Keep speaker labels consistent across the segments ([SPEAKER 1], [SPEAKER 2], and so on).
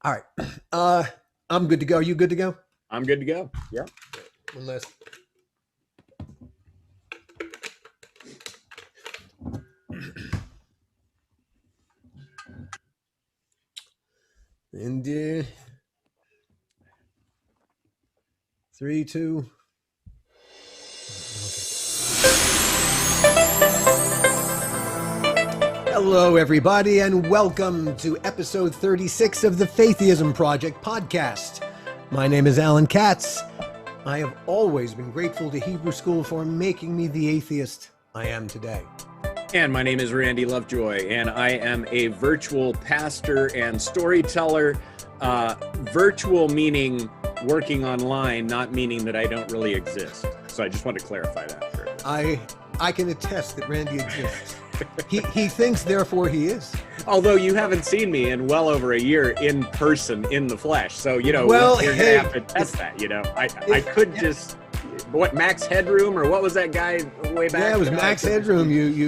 [SPEAKER 1] All right. I'm good to go. Are you good to go?
[SPEAKER 2] I'm good to go. Yeah.
[SPEAKER 1] Unless. And 3, 2. Hello, everybody, and welcome to episode 36 of the Faitheism Project podcast. My name is Alan Katz. I have always been grateful to Hebrew School for making me the atheist I am today.
[SPEAKER 2] And my name is Randy Lovejoy, and I am a virtual pastor and storyteller. Virtual meaning working online, not meaning that I don't really exist. So I just want to clarify that. For
[SPEAKER 1] I can attest that Randy exists. He thinks, therefore he is.
[SPEAKER 2] Although you haven't seen me in well over a year in person, in the flesh. So, you're
[SPEAKER 1] Well,
[SPEAKER 2] going to have to test that, I could just, what, Max Headroom, or what was that guy way back?
[SPEAKER 1] Yeah, it was Max Headroom. You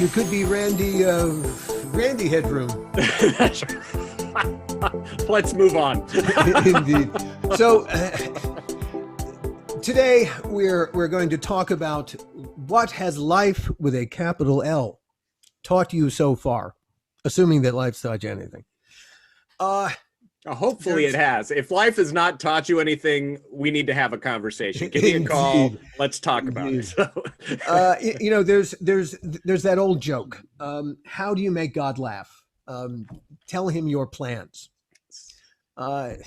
[SPEAKER 1] could be Randy Headroom.
[SPEAKER 2] That's right. Let's move on.
[SPEAKER 1] Indeed. So today we're going to talk about what has life with a capital L taught you so far, assuming that life's taught you anything.
[SPEAKER 2] Hopefully it has. If life has not taught you anything, we need to have a conversation. Give me a call. Let's talk about it. So.
[SPEAKER 1] There's that old joke. How do you make God laugh? Tell him your plans. And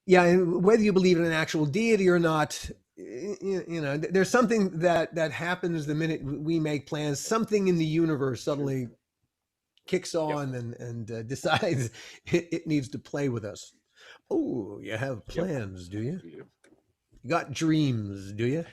[SPEAKER 1] whether you believe in an actual deity or not, there's something that happens the minute we make plans. Something in the universe suddenly kicks on and decides it needs to play with us. Oh, you have plans, do you? You got dreams, do you?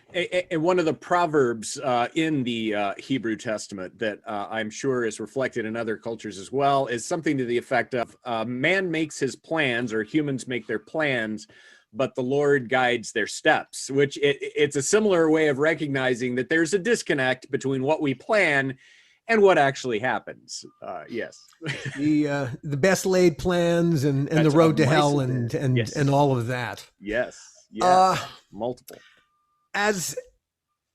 [SPEAKER 2] And one of the proverbs in the Hebrew Testament that I'm sure is reflected in other cultures as well is something to the effect of man makes his plans, or humans make their plans, but the Lord guides their steps, which it's a similar way of recognizing that there's a disconnect between what we plan and what actually happens. Yes.
[SPEAKER 1] The best laid plans and the road to hell and all of that.
[SPEAKER 2] Yes. Yes. Multiple.
[SPEAKER 1] As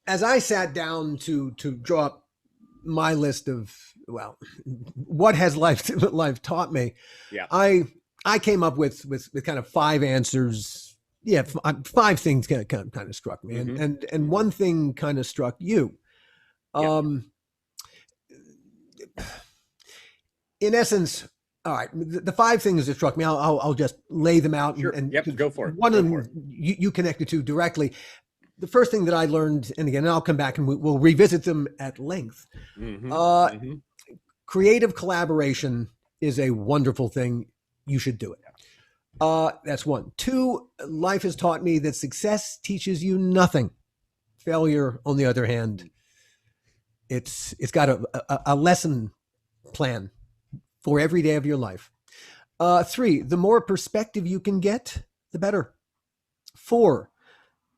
[SPEAKER 1] I sat down to draw up my list of, what has life taught me?
[SPEAKER 2] Yeah.
[SPEAKER 1] I came up with kind of 5 answers. Yeah, 5 things kind of struck me, and one thing kind of struck you. In essence, all right, the 5 things that struck me, I'll just lay them out.
[SPEAKER 2] Sure.
[SPEAKER 1] And
[SPEAKER 2] go for it.
[SPEAKER 1] One of them you connected to directly. The first thing that I learned, and again, I'll come back and we'll revisit them at length. Creative collaboration is a wonderful thing. You should do it. That's 1. 2, life has taught me that success teaches you nothing. Failure, on the other hand, it's got a lesson plan for every day of your life. 3, the more perspective you can get, the better. 4,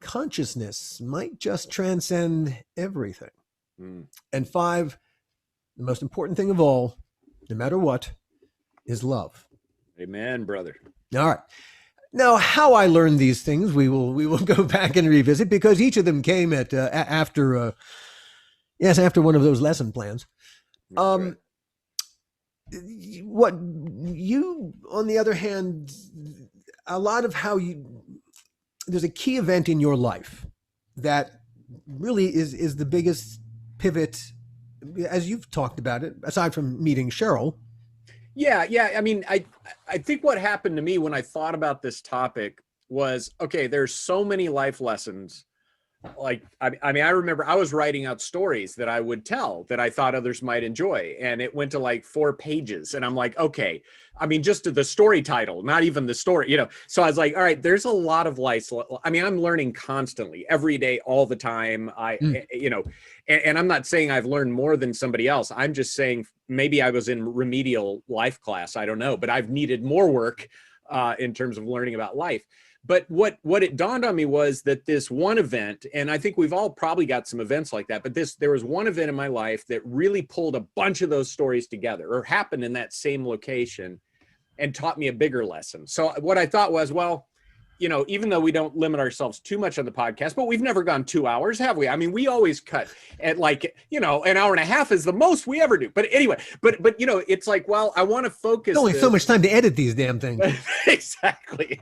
[SPEAKER 1] consciousness might just transcend everything. And 5, the most important thing of all, no matter what, is love.
[SPEAKER 2] Amen, brother.
[SPEAKER 1] All right. Now, how I learned these things, we will go back and revisit, because each of them came at after one of those lesson plans.
[SPEAKER 2] Right.
[SPEAKER 1] What you, on the other hand, a lot of there's a key event in your life that really is the biggest pivot, as you've talked about it, aside from meeting Cheryl.
[SPEAKER 2] Yeah. I mean, I think what happened to me when I thought about this topic was, okay, there's so many life lessons. Like, I mean, I remember I was writing out stories that I would tell that I thought others might enjoy. And it went to like 4 pages. And I'm like, okay, I mean, just the story title, not even the story, So I was like, all right, there's a lot of life. I mean, I'm learning constantly, every day, all the time. And I'm not saying I've learned more than somebody else. I'm just saying maybe I was in remedial life class. I don't know, but I've needed more work in terms of learning about life. But what it dawned on me was that this one event, and I think we've all probably got some events like that, but there was one event in my life that really pulled a bunch of those stories together, or happened in that same location, and taught me a bigger lesson. So what I thought was, well, even though we don't limit ourselves too much on the podcast, but we've never gone 2 hours, have we? I mean, we always cut at like, an hour and a half is the most we ever do. But anyway, but it's like, well, I want to focus.
[SPEAKER 1] There's only so much time to edit these damn things.
[SPEAKER 2] Exactly.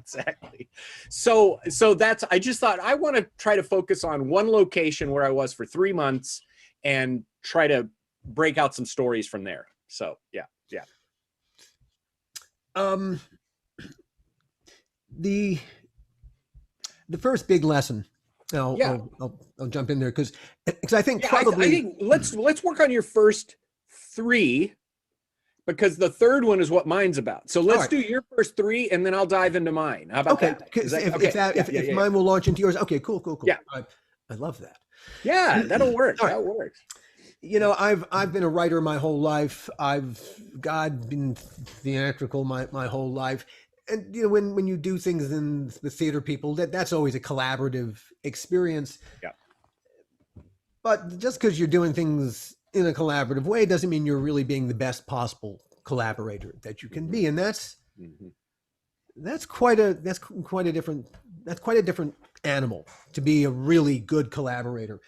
[SPEAKER 2] So I just thought I want to try to focus on one location where I was for 3 months and try to break out some stories from there. So, yeah.
[SPEAKER 1] The first big lesson, I'll jump in there because I think probably
[SPEAKER 2] I think let's work on your first 3, because the third one is what mine's about. So let's do your first 3, and then I'll dive into mine. How about that?
[SPEAKER 1] If mine will launch into yours, okay, cool.
[SPEAKER 2] Yeah,
[SPEAKER 1] I love that.
[SPEAKER 2] Yeah, that'll work. That works.
[SPEAKER 1] I've been a writer my whole life. I've been theatrical my whole life. And when you do things in the theater people, that's always a collaborative experience.
[SPEAKER 2] Yeah.
[SPEAKER 1] But just because you're doing things in a collaborative way doesn't mean you're really being the best possible collaborator that you can be. And that's quite a different animal to be a really good collaborator.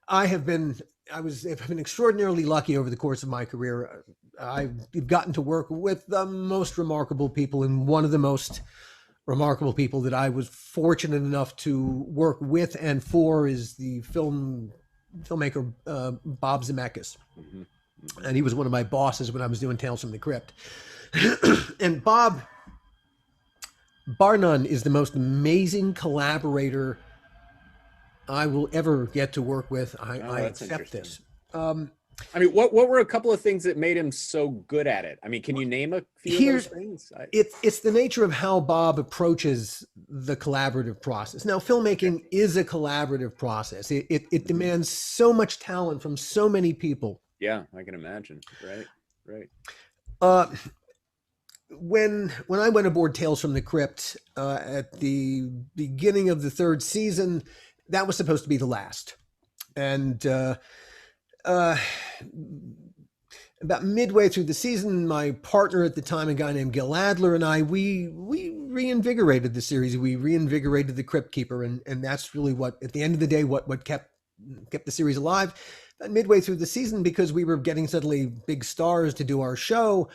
[SPEAKER 1] I've been extraordinarily lucky over the course of my career. I've gotten to work with the most remarkable people, and one of the most remarkable people that I was fortunate enough to work with and for is the filmmaker Bob Zemeckis. And he was one of my bosses when I was doing Tales from the Crypt. And Bob, bar none, is the most amazing collaborator I will ever get to work with. I accept this.
[SPEAKER 2] I mean, what were a couple of things that made him so good at it? I mean, can you name a few of those things?
[SPEAKER 1] It's the nature of how Bob approaches the collaborative process. Now, filmmaking is a collaborative process. It demands so much talent from so many people.
[SPEAKER 2] Yeah, I can imagine. Right.
[SPEAKER 1] When I went aboard Tales from the Crypt at the beginning of the 3rd season, that was supposed to be the last. And about midway through the season, my partner at the time, a guy named Gil Adler, and I, we reinvigorated the series. We reinvigorated the Crypt Keeper, and that's really what, at the end of the day, what kept the series alive. But midway through the season, because we were getting suddenly big stars to do our show,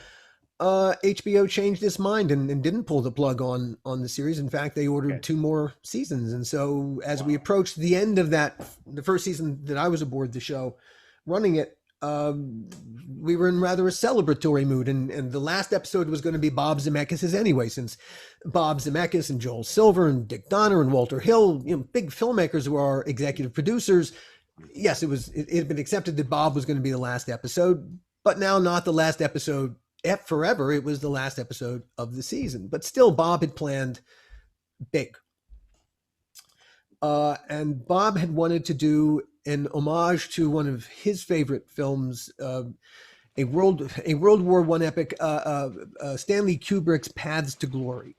[SPEAKER 1] HBO changed its mind and didn't pull the plug on the series. In fact, they ordered 2 more seasons. And so as we approached the end of the first season that I was aboard the show running it, we were in rather a celebratory mood. And the last episode was going to be Bob Zemeckis's anyway, since Bob Zemeckis and Joel Silver and Dick Donner and Walter Hill, big filmmakers who are executive producers. Yes, it had been accepted that Bob was going to be the last episode, but now not the last episode forever. It was the last episode of the season, but still Bob had planned big. And Bob had wanted to do an homage to one of his favorite films, a World War I epic, Stanley Kubrick's Paths to Glory,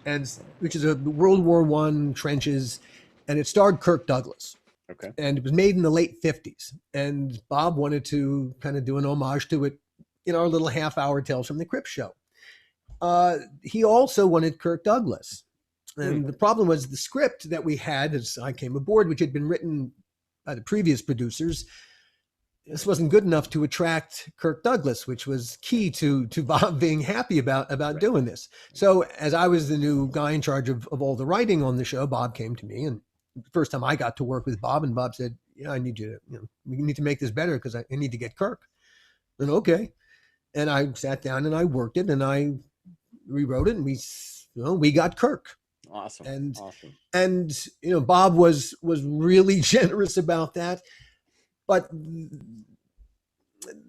[SPEAKER 1] and which is a World War I trenches, and it starred Kirk Douglas.
[SPEAKER 2] Okay.
[SPEAKER 1] And it was made in the late 50s. And Bob wanted to kind of do an homage to it in our little half-hour Tales from the Crypt show. He also wanted Kirk Douglas. And the problem was the script that we had as I came aboard, which had been written by the previous producers, this wasn't good enough to attract Kirk Douglas, which was key to Bob being happy about doing this. So as I was the new guy in charge of all the writing on the show, Bob came to me, and the first time I got to work with Bob, and Bob said, I need you to, we need to make this better because I need to get Kirk. And okay. And I sat down and I worked it and I rewrote it, and we got Kirk.
[SPEAKER 2] Awesome.
[SPEAKER 1] And Bob was really generous about that. But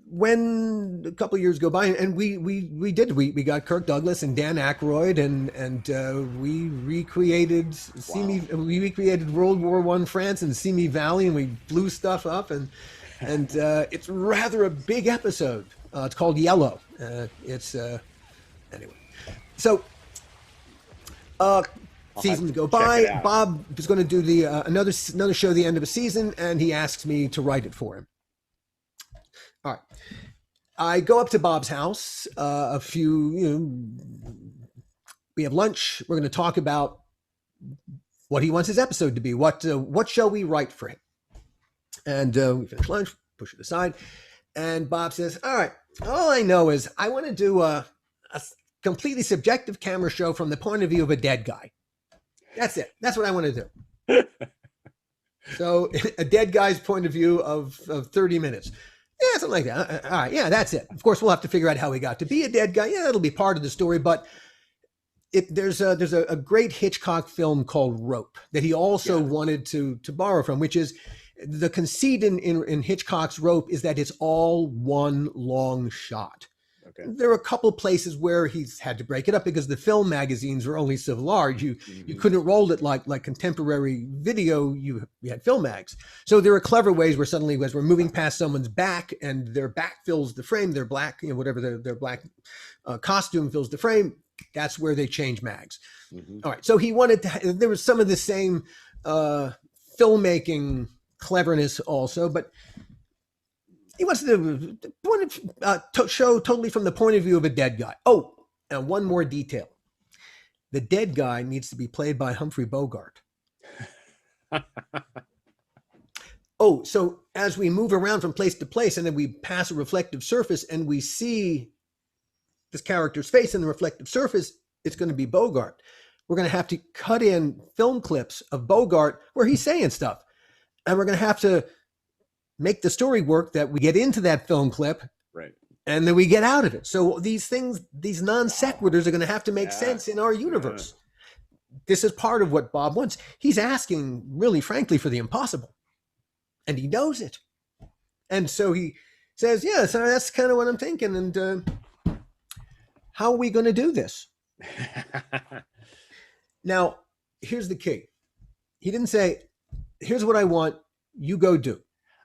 [SPEAKER 1] when a couple of years go by, and we got Kirk Douglas and Dan Aykroyd, and we recreated World War I France and Simi Valley, and we blew stuff up, and it's rather a big episode. It's called Yellow. Anyway. So Seasons go
[SPEAKER 2] check it
[SPEAKER 1] by.
[SPEAKER 2] out.
[SPEAKER 1] Bob is going to do the another show at the end of a season, and he asks me to write it for him. All right. I go up to Bob's house. We have lunch. We're going to talk about what he wants his episode to be. What shall we write for him? And we finish lunch, push it aside. And Bob says, all right, all I know is I want to do a completely subjective camera show from the point of view of a dead guy. That's it. That's what I want to do. So a dead guy's point of view of 30 minutes. Yeah, something like that. All right. Yeah, that's it. Of course, we'll have to figure out how he got to be a dead guy. Yeah, it'll be part of the story. But there's a great Hitchcock film called Rope that he also wanted to borrow from, which is the conceit in Hitchcock's Rope is that it's all one long shot. Okay. There are a couple places where he's had to break it up because the film magazines were only so large. You couldn't roll it like contemporary video. You had film mags. So there are clever ways where suddenly, as we're moving past someone's back and their back fills the frame, their black, whatever their black costume fills the frame, that's where they change mags. All right. So he wanted to, there was some of the same filmmaking cleverness also, but he wants to show totally from the point of view of a dead guy. Oh, and one more detail. The dead guy needs to be played by Humphrey Bogart. Oh, so as we move around from place to place and then we pass a reflective surface and we see this character's face in the reflective surface, it's going to be Bogart. We're going to have to cut in film clips of Bogart where he's saying stuff. And we're going to have to make the story work that we get into that film clip,
[SPEAKER 2] right,
[SPEAKER 1] and then we get out of it. So these things, these non sequiturs are going to have to make sense in our universe. This is part of what Bob wants. He's asking, really frankly, for the impossible, and he knows it. And so he says, yeah, so that's kind of what I'm thinking. And how are we going to do this? Now, here's the key. He didn't say, here's what I want, you go do.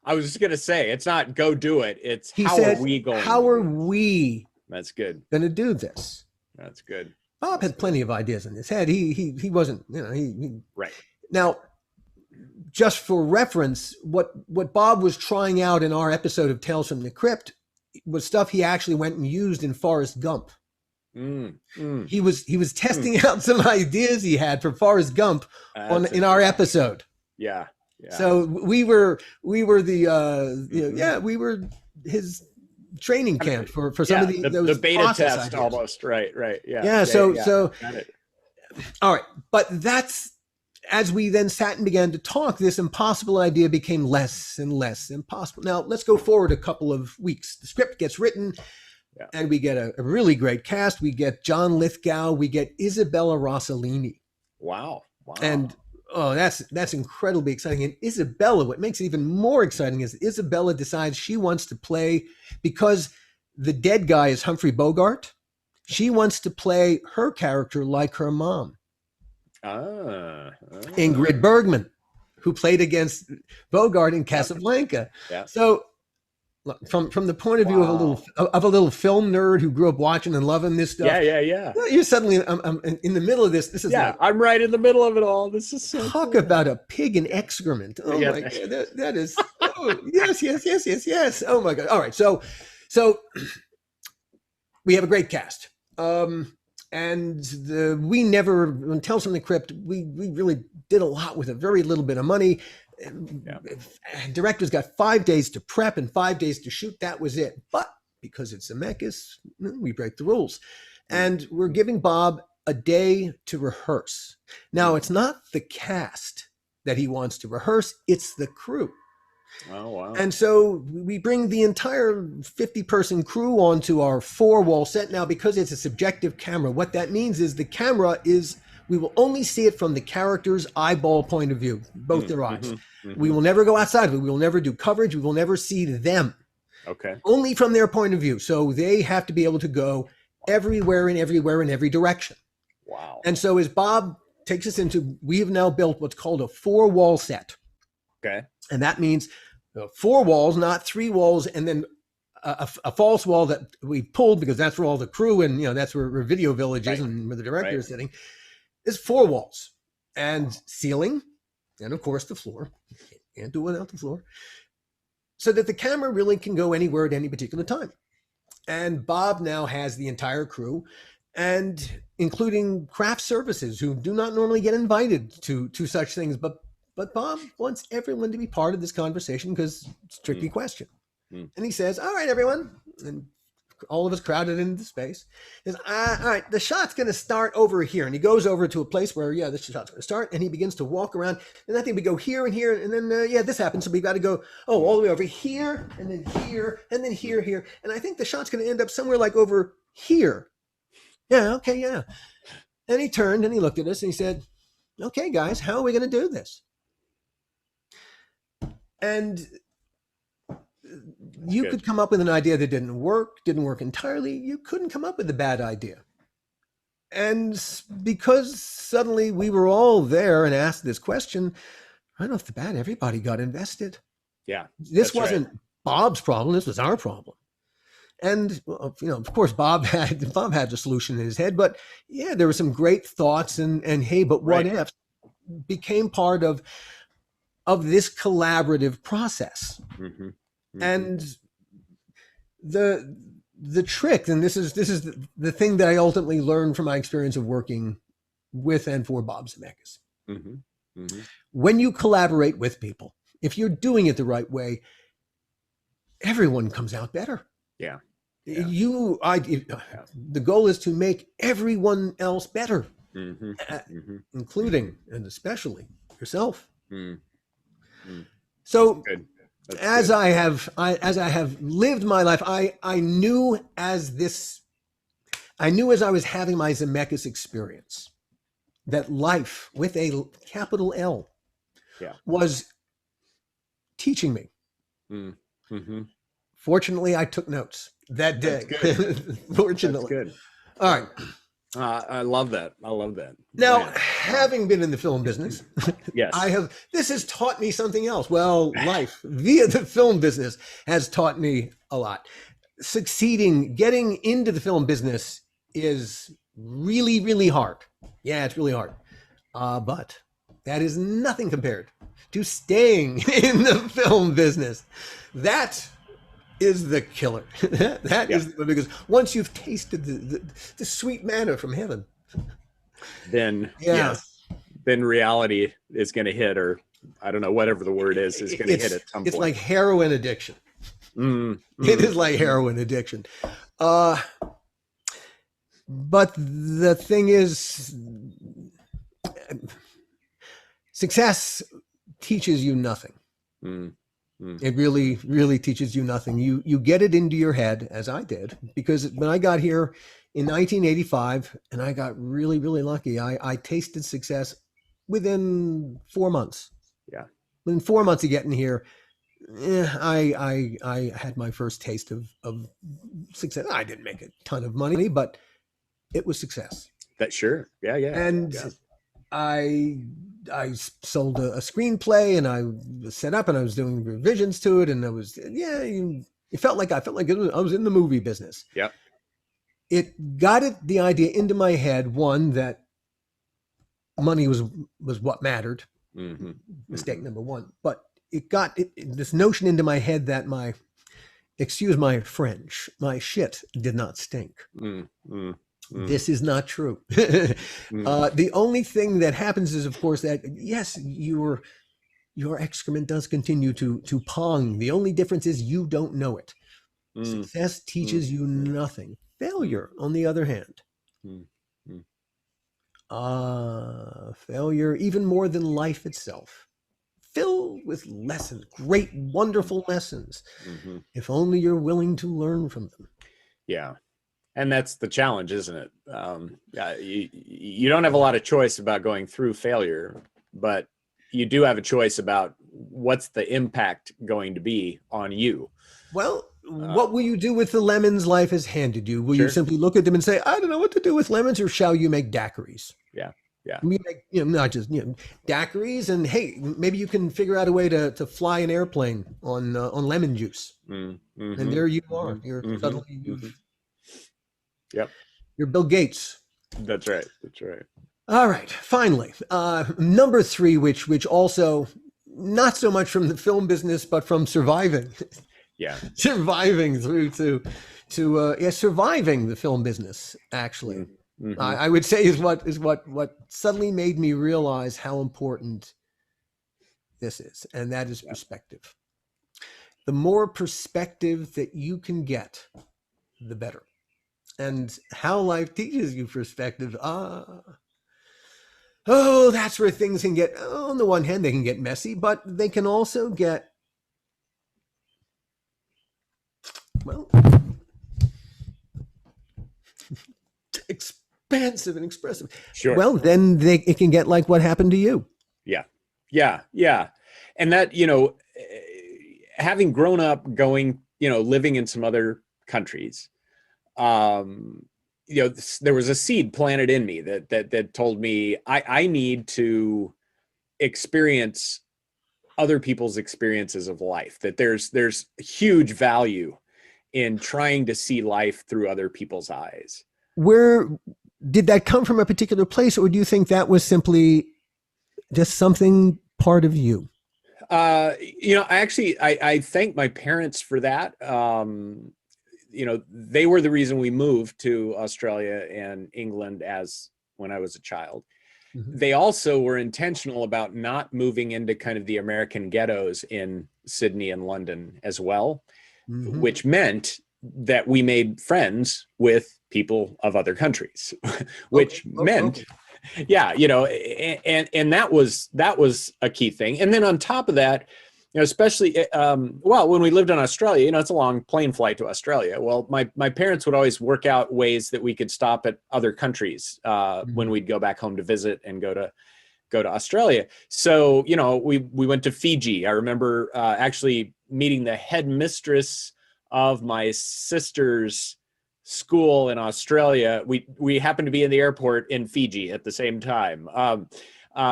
[SPEAKER 2] I was just going to say, it's not go do it. It's
[SPEAKER 1] he
[SPEAKER 2] how
[SPEAKER 1] said,
[SPEAKER 2] are we going?
[SPEAKER 1] How are we
[SPEAKER 2] That's good.
[SPEAKER 1] going to do this?
[SPEAKER 2] That's good.
[SPEAKER 1] Bob had plenty of ideas in his head. He wasn't, he
[SPEAKER 2] right.
[SPEAKER 1] Now, just for reference, what Bob was trying out in our episode of Tales from the Crypt was stuff he actually went and used in Forrest Gump. He was testing out some ideas he had for Forrest Gump in our episode.
[SPEAKER 2] Yeah.
[SPEAKER 1] So we were we were his training camp for some of
[SPEAKER 2] the beta test
[SPEAKER 1] ideas.
[SPEAKER 2] almost. Right.
[SPEAKER 1] So
[SPEAKER 2] got it.
[SPEAKER 1] All right, but that's as we then sat and began to talk, this impossible idea became less and less impossible. Now let's go forward a couple of weeks. The script gets written. Yeah. And we get a really great cast. We get John Lithgow. We get Isabella Rossellini.
[SPEAKER 2] Wow.
[SPEAKER 1] And that's incredibly exciting. And Isabella, what makes it even more exciting is Isabella decides she wants to play, because the dead guy is Humphrey Bogart. She wants to play her character like her mom. Ingrid Bergman, who played against Bogart in Casablanca.
[SPEAKER 2] Yeah.
[SPEAKER 1] So from the point of view of a little film nerd who grew up watching and loving this stuff.
[SPEAKER 2] Yeah.
[SPEAKER 1] You're suddenly I'm in the middle of this. This is
[SPEAKER 2] I'm right in the middle of it all. This is so
[SPEAKER 1] talk
[SPEAKER 2] cool.
[SPEAKER 1] About a pig in excrement. Oh my God, that is yes. Oh my God. All right, so we have a great cast. And we never, on Tales from the Crypt, we really did a lot with a very little bit of money. Directors got 5 days to prep and 5 days to shoot. That was it. But because it's Zemeckis, we break the rules. And we're giving Bob a day to rehearse. Now, it's not the cast that he wants to rehearse, it's the crew.
[SPEAKER 2] Oh, wow.
[SPEAKER 1] And so we bring the entire 50-person crew onto our 4-wall set. Now, because it's a subjective camera, what that means is the camera is, we will only see it from the character's eyeball point of view, both their eyes. We will never go outside. We will never do coverage. We will never see them.
[SPEAKER 2] Okay.
[SPEAKER 1] Only from their point of view. So they have to be able to go everywhere in every direction.
[SPEAKER 2] Wow.
[SPEAKER 1] And so as Bob takes us into, we have now built what's called a 4-wall set.
[SPEAKER 2] Okay.
[SPEAKER 1] And that means 4 walls, not 3 walls, and then a false wall that we pulled because that's where all the crew and that's where Video Village is and where the director is sitting. Is 4 walls. and ceiling, and of course the floor. Can't do without the floor. So that the camera really can go anywhere at any particular time. And Bob now has the entire crew, and including craft services who do not normally get invited to such things. But Bob wants everyone to be part of this conversation because it's a tricky question. And he says, all right, everyone. And all of us crowded into space. He says, all right, the shot's going to start over here. And he goes over to a place where, the shot's going to start. And he begins to walk around. And I think we go here and here. And then, this happens. So we've got to go, all the way over here. And then here. And then here. And I think the shot's going to end up somewhere like over here. Yeah, okay, yeah. And he turned and he looked at us and he said, okay, guys, how are we going to do this? And you could come up with an idea that didn't work entirely. You couldn't come up with a bad idea. And because suddenly we were all there and asked this question, right off the bat, everybody got invested.
[SPEAKER 2] Yeah.
[SPEAKER 1] This wasn't Bob's problem. This was our problem. And, of course, Bob had the solution in his head, but yeah, there were some great thoughts and hey, but what if became part of this collaborative process. Mm-hmm. Mm-hmm. And the trick, and this is the thing that I ultimately learned from my experience of working with and for Bob Zemeckis. Mm-hmm. Mm-hmm. When you collaborate with people, if you're doing it the right way, everyone comes out better.
[SPEAKER 2] Yeah.
[SPEAKER 1] The goal is to make everyone else better, including and especially yourself. Mm-hmm. So as I have lived my life, I knew as I was having my Zemeckis experience that life with a capital L was teaching me. Mm-hmm. Fortunately, I took notes that day. Fortunately.
[SPEAKER 2] That's good.
[SPEAKER 1] All right.
[SPEAKER 2] I love that.
[SPEAKER 1] Now, having been in the film business,
[SPEAKER 2] yes,
[SPEAKER 1] this has taught me something else. Well, life via the film business has taught me a lot. Getting into the film business is really, really hard. Yeah, it's really hard. But that is nothing compared to staying in the film business. That is the killer. That is because once you've tasted the sweet manna from heaven,
[SPEAKER 2] then then reality is going to hit, or I don't know, whatever the word is going to hit at some point.
[SPEAKER 1] It's like heroin addiction. It is like heroin addiction. But the thing is, success teaches you nothing. It really, really teaches you nothing. You get it into your head, as I did, because when I got here in 1985, and I got really, really lucky, I tasted success within 4 months.
[SPEAKER 2] Yeah.
[SPEAKER 1] Within 4 months of getting here, I had my first taste of success. I didn't make a ton of money, but it was success.
[SPEAKER 2] That sure. Yeah.
[SPEAKER 1] And I sold a screenplay, and I was set up, and I was doing revisions to it, and I was it felt like I was in the movie business.
[SPEAKER 2] Yep.
[SPEAKER 1] It got the idea into my head, one, that money was what mattered. Mm-hmm. Mistake number one. But it got this notion into my head that excuse my French, my shit did not stink. This is not true. The only thing that happens is, of course, that yes, your excrement does continue to pong. The only difference is you don't know it. Success teaches you nothing. Failure, on the other hand, failure, even more than life itself, filled with lessons, great, wonderful lessons, if only you're willing to learn from them.
[SPEAKER 2] Yeah. And that's the challenge, isn't it? You don't have a lot of choice about going through failure, but you do have a choice about what's the impact going to be on you.
[SPEAKER 1] Well, what will you do with the lemons life has handed you? Will you simply look at them and say, I don't know what to do with lemons, or shall you make daiquiris?
[SPEAKER 2] Yeah.
[SPEAKER 1] We make, not just daiquiris, and hey, maybe you can figure out a way to fly an airplane on lemon juice. And there you are. Suddenly Yep. You're Bill Gates.
[SPEAKER 2] That's right.
[SPEAKER 1] All right. Finally, number three, which also not so much from the film business, but from surviving,
[SPEAKER 2] Yeah.
[SPEAKER 1] surviving through to surviving the film business. Actually,
[SPEAKER 2] Mm-hmm.
[SPEAKER 1] I would say is what suddenly made me realize how important this is, and that is
[SPEAKER 2] Yeah.
[SPEAKER 1] perspective. The more perspective that you can get, the better. And how life teaches you perspective. Oh, that's where things can get, on the one hand, they can get messy, but they can also get, well, expansive and expressive.
[SPEAKER 2] Sure.
[SPEAKER 1] Well, then it can get like what happened to you.
[SPEAKER 2] Yeah. Yeah. Yeah. And that, having grown up going, living in some other countries, there was a seed planted in me that told me I need to experience other people's experiences of life, that there's huge value in trying to see life through other people's eyes.
[SPEAKER 1] Where did that come from, a particular place, or do you think that was simply just something part of you?
[SPEAKER 2] I thank my parents for that. They were the reason we moved to Australia and England as when I was a child.
[SPEAKER 1] Mm-hmm.
[SPEAKER 2] They also were intentional about not moving into kind of the American ghettos in Sydney and London as well,
[SPEAKER 1] Mm-hmm.
[SPEAKER 2] which meant that we made friends with people of other countries, which meant, yeah, and that was a key thing. And then on top of that, especially, when we lived in Australia, it's a long plane flight to Australia. Well, my parents would always work out ways that we could stop at other countries when we'd go back home to visit and go to Australia. So, we went to Fiji. I remember actually meeting the headmistress of my sister's school in Australia. We happened to be in the airport in Fiji at the same time.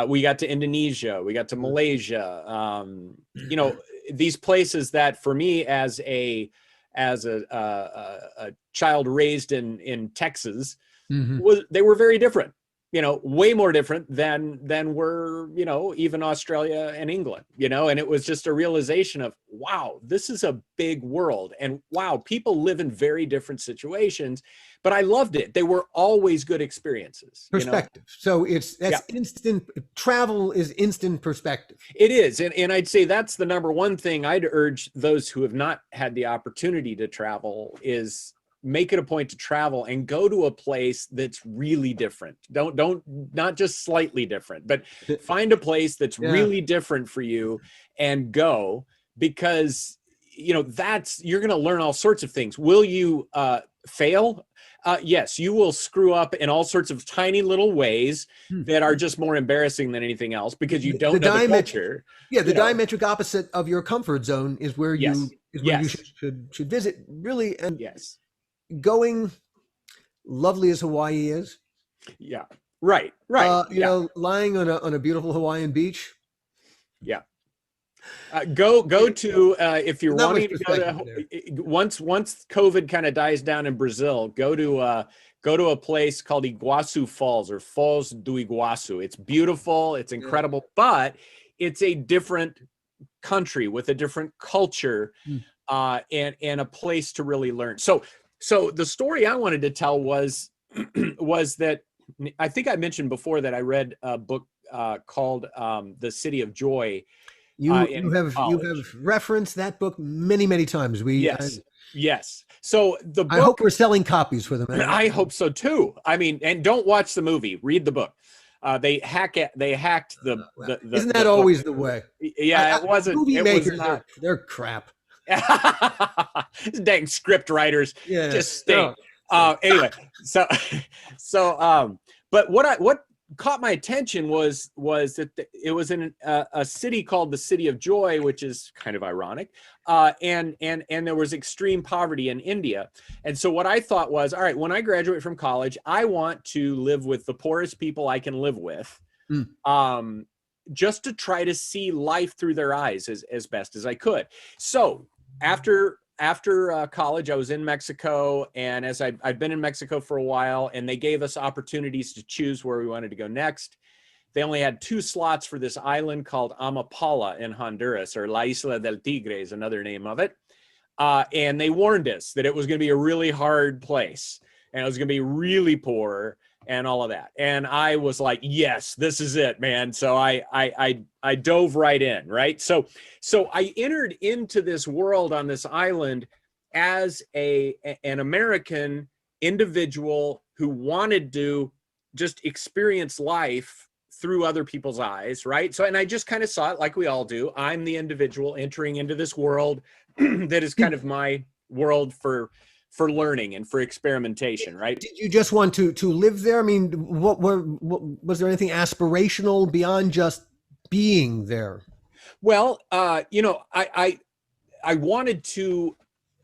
[SPEAKER 2] We got to Indonesia, we got to Malaysia, these places that for me as a child raised in Texas, they were very different, way more different than were, even Australia and England, and it was just a realization of, wow, this is a big world, and wow, people live in very different situations, but I loved it. They were always good experiences.
[SPEAKER 1] Perspective. So instant travel is instant perspective.
[SPEAKER 2] It is. And I'd say that's the number one thing I'd urge those who have not had the opportunity to travel is make it a point to travel and go to a place that's really different. Not just slightly different, but find a place that's really different for you and go, because you're going to learn all sorts of things. Will you fail? Yes, you will screw up in all sorts of tiny little ways that are just more embarrassing than anything else because you don't know the culture.
[SPEAKER 1] Yeah, the diametric opposite of your comfort zone is where you should visit, really. And going, lovely as Hawaii is.
[SPEAKER 2] Yeah. Right.
[SPEAKER 1] Lying on a beautiful Hawaiian beach.
[SPEAKER 2] Yeah. Go to if you're wanting to go to once COVID kind of dies down in Brazil, go to a place called Iguaçu Falls, or Falls do Iguaçu. It's beautiful, it's incredible, but it's a different country with a different culture, and a place to really learn. So the story I wanted to tell was that I think I mentioned before that I read a book called The City of Joy.
[SPEAKER 1] You have referenced that book many, many times.
[SPEAKER 2] Yes. So the book,
[SPEAKER 1] I hope we're selling copies for them.
[SPEAKER 2] I hope so too. I mean, and don't watch the movie. Read the book. They hacked the
[SPEAKER 1] Isn't that always the way?
[SPEAKER 2] Yeah, it wasn't.
[SPEAKER 1] Movie makers, they're crap.
[SPEAKER 2] Dang script writers just stink. Anyway, but what caught my attention was that it was in a city called the City of Joy, which is kind of ironic, and there was extreme poverty in India. And so what I thought was, all right, when I graduate from college, I want to live with the poorest people I can live with, just to try to see life through their eyes as best as I could. So after after college, I was in Mexico, and as I'd been in Mexico for a while, and they gave us opportunities to choose where we wanted to go next. They only had 2 slots for this island called Amapala in Honduras, or La Isla del Tigre is another name of it. And they warned us that it was going to be a really hard place, and it was going to be really poor and all of that. And I was like, yes, this is it, man. So I dove right in, right? So I entered into this world on this island as an American individual who wanted to just experience life through other people's eyes, right? So, and I just kind of saw it like we all do. I'm the individual entering into this world that is kind of my world for learning and for experimentation, right?
[SPEAKER 1] Did you just want to live there? I mean, what was there anything aspirational beyond just being there?
[SPEAKER 2] Well, you know, I wanted to,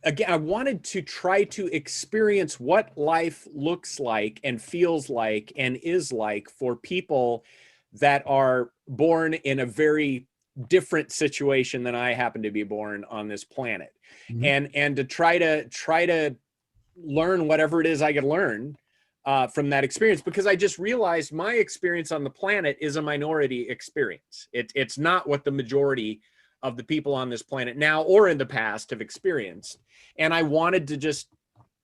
[SPEAKER 2] again, I wanted to try to experience what life looks like and feels like and is like for people that are born in a very different situation than I happen to be born on this planet.
[SPEAKER 1] Mm-hmm.
[SPEAKER 2] And to try to learn whatever it is I could learn from that experience, because I just realized my experience on the planet is a minority experience. It's not what the majority of the people on this planet now or in the past have experienced. And I wanted to just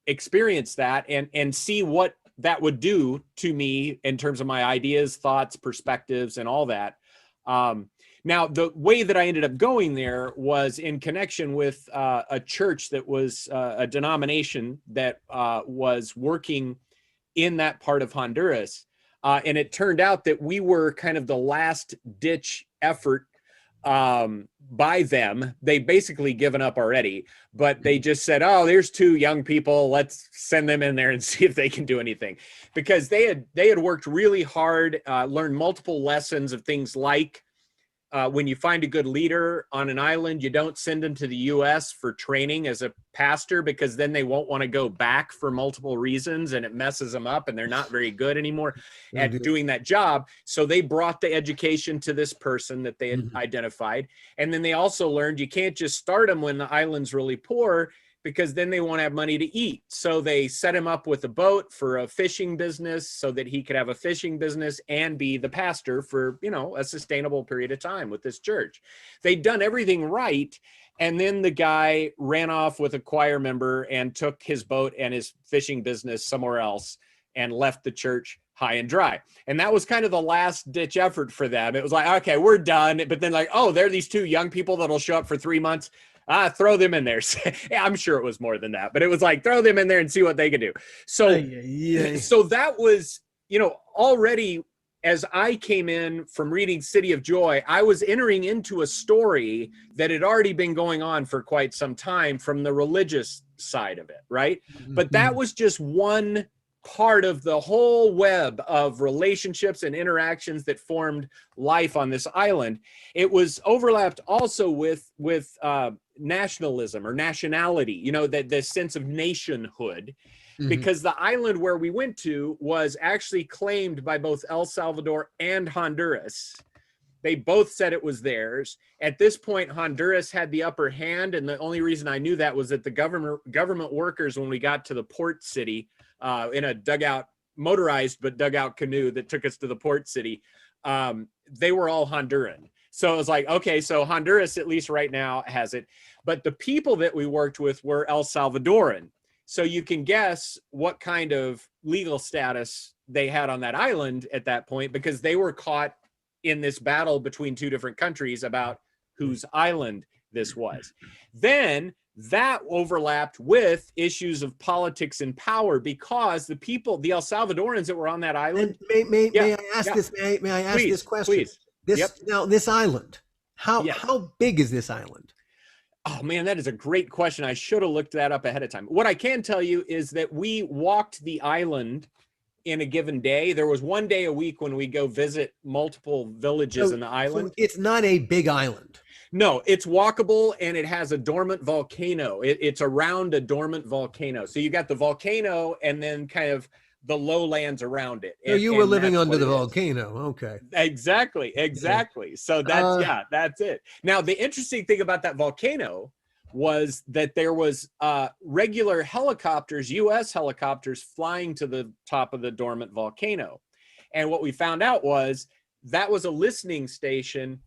[SPEAKER 2] experience that and see what that would do to me in terms of my ideas, thoughts, perspectives, and all that. Now, the way that I ended up going there was in connection with a church that was a denomination that was working in that part of Honduras. And it turned out that we were kind of the last ditch effort by them. They basically given up already, but they just said, oh, there's 2 young people. Let's send them in there and see if they can do anything. Because they had worked really hard, learned multiple lessons of things like, when you find a good leader on an island, you don't send them to the U.S. for training as a pastor, because then they won't want to go back for multiple reasons, and it messes them up, and they're not very good anymore at doing that job. So they brought the education to this person that they had identified. And then they also learned you can't just start them when the island's really poor, because then they won't have money to eat. So they set him up with a boat for a fishing business so that he could have a fishing business and be the pastor for, you know, a sustainable period of time with this church. They'd done everything right. And then the guy ran off with a choir member and took his boat and his fishing business somewhere else and left the church high and dry. And that was kind of the last ditch effort for them. It was like, okay, we're done. But then like, oh, there are these 2 young people that'll show up for 3 months. Throw them in there. Yeah, I'm sure it was more than that, but it was like, throw them in there and see what they could do. So, so that was, you know, already as I came in from reading City of Joy, I was entering into a story that had already been going on for quite some time from the religious side of it, right? But that was just one part of the whole web of relationships and interactions that formed life on this island. It was overlapped also with nationalism or nationality, you know, that the sense of nationhood, because the island where we went to was actually claimed by both El Salvador and Honduras. They both said it was theirs. At this point, Honduras had the upper hand, and the only reason I knew that was that the government workers, when we got to the port city, in a dugout, motorized but dugout canoe that took us to the port city, they were all Honduran. So it was like, okay, so Honduras, at least right now, has it. But the people that we worked with were El Salvadoran. So you can guess what kind of legal status they had on that island at that point, because they were caught in this battle between 2 different countries about whose island this was. Then that overlapped with issues of politics and power, because the people, the El Salvadorans that were on that island.
[SPEAKER 1] May I ask this? May I ask this question?
[SPEAKER 2] Please.
[SPEAKER 1] Now, this island, how big is this island?
[SPEAKER 2] Oh man, that is a great question. I should have looked that up ahead of time. What I can tell you is that we walked the island in a given day. There was one day a week when we go visit multiple villages in the island.
[SPEAKER 1] So it's not a big island.
[SPEAKER 2] No, it's walkable, and it has a dormant volcano. It's around a dormant volcano. So you got the volcano and then kind of the lowlands around it.
[SPEAKER 1] So you were living under the volcano. Okay.
[SPEAKER 2] Exactly. So that's, that's it. Now, the interesting thing about that volcano was that there was regular helicopters, U.S. helicopters, flying to the top of the dormant volcano. And what we found out was that was a listening station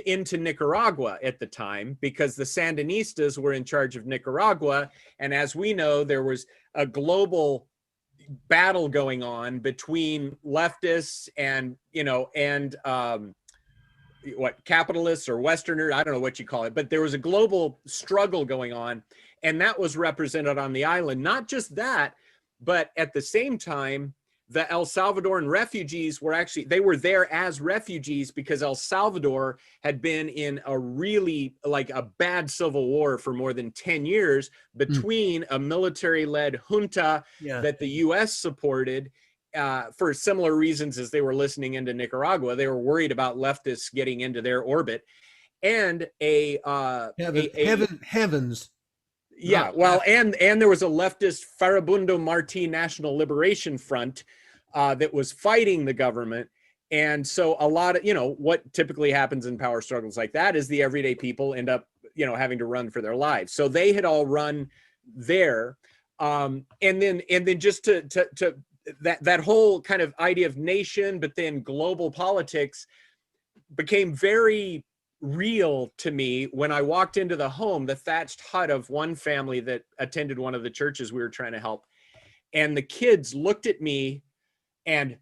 [SPEAKER 2] into Nicaragua at the time, because the Sandinistas were in charge of Nicaragua. And as we know, there was a global battle going on between leftists and, what, capitalists or Westerners, I don't know what you call it, but there was a global struggle going on, and that was represented on the island. Not just that, but at the same time, the El Salvadoran refugees were they were there as refugees because El Salvador had been in a really, like, a bad civil war for more than 10 years between a military-led junta that the U.S. supported for similar reasons as they were listening into Nicaragua. They were worried about leftists getting into their orbit, and
[SPEAKER 1] heavens.
[SPEAKER 2] Yeah, well, and there was a leftist Farabundo Martí National Liberation Front that was fighting the government. And so a lot of, what typically happens in power struggles like that is the everyday people end up, having to run for their lives. So they had all run there. And then just to that whole kind of idea of nation, but then global politics became very real to me when I walked into the home, the thatched hut of one family that attended one of the churches we were trying to help. And the kids looked at me and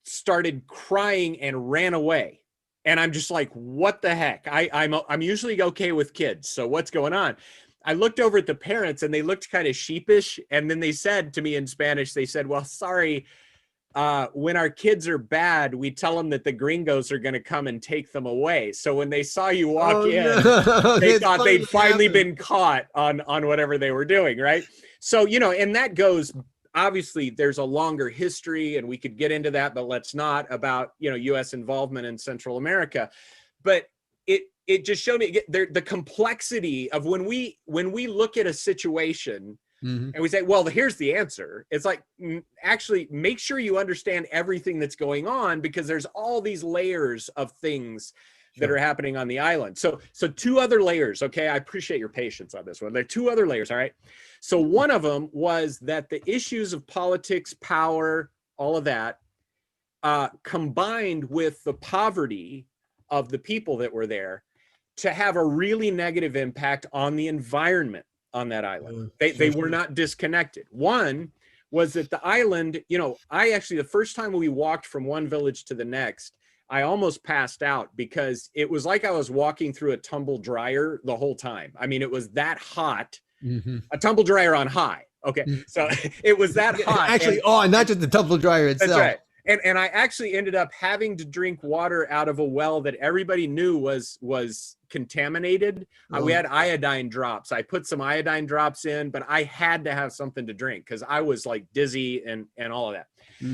[SPEAKER 2] started crying and ran away. And I'm just like, what the heck? I'm usually okay with kids. So what's going on? I looked over at the parents and they looked kind of sheepish. And then they said to me in Spanish, they said, well, sorry, when our kids are bad, we tell them that the gringos are going to come and take them away. So when they saw you walk they thought they'd finally been caught on whatever they were doing, right? So, and that goes, obviously there's a longer history and we could get into that, but let's not, about, U.S. involvement in Central America. But it just showed me the complexity of when we look at a situation and we say, well, here's the answer. It's like, actually make sure you understand everything that's going on, because there's all these layers of things that are happening on the island. So two other layers. Okay. I appreciate your patience on this one. There are two other layers. All right. So one of them was that the issues of politics, power, all of that, combined with the poverty of the people that were there, to have a really negative impact on the environment on that island. They were not disconnected. One was that the island, the first time we walked from one village to the next, I almost passed out, because it was like I was walking through a tumble dryer the whole time. I mean, it was that hot, a tumble dryer on high. Okay. So it was that hot.
[SPEAKER 1] Actually, not just the tumble dryer itself.
[SPEAKER 2] That's right. And I actually ended up having to drink water out of a well that everybody knew was contaminated. We had iodine drops. I put some iodine drops in, but I had to have something to drink because I was like dizzy and all of that.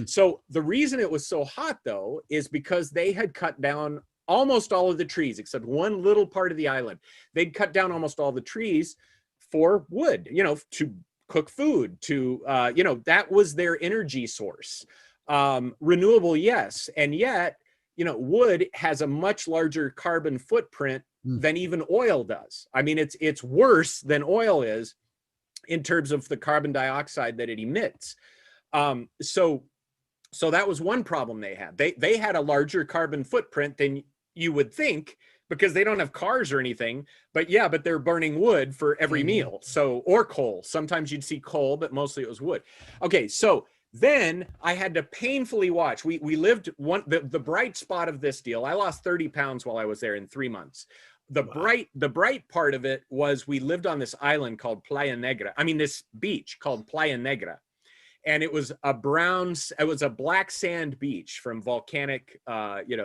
[SPEAKER 2] So the reason it was so hot, though, is because they had cut down almost all of the trees except one little part of the island. They'd cut down almost all the trees for wood, to cook food, to, that was their energy source. Renewable, yes. And yet, wood has a much larger carbon footprint than even oil does. I mean, it's worse than oil is in terms of the carbon dioxide that it emits. So that was one problem they had. They had a larger carbon footprint than you would think, because they don't have cars or anything, but they're burning wood for every meal. So, or coal. Sometimes you'd see coal, but mostly it was wood. Okay. So then I had to painfully watch. We lived the bright spot of this deal. I lost 30 pounds while I was there in 3 months. The bright part of it was we lived on this island called Playa Negra. I mean, this beach called Playa Negra. And it was a black sand beach from volcanic,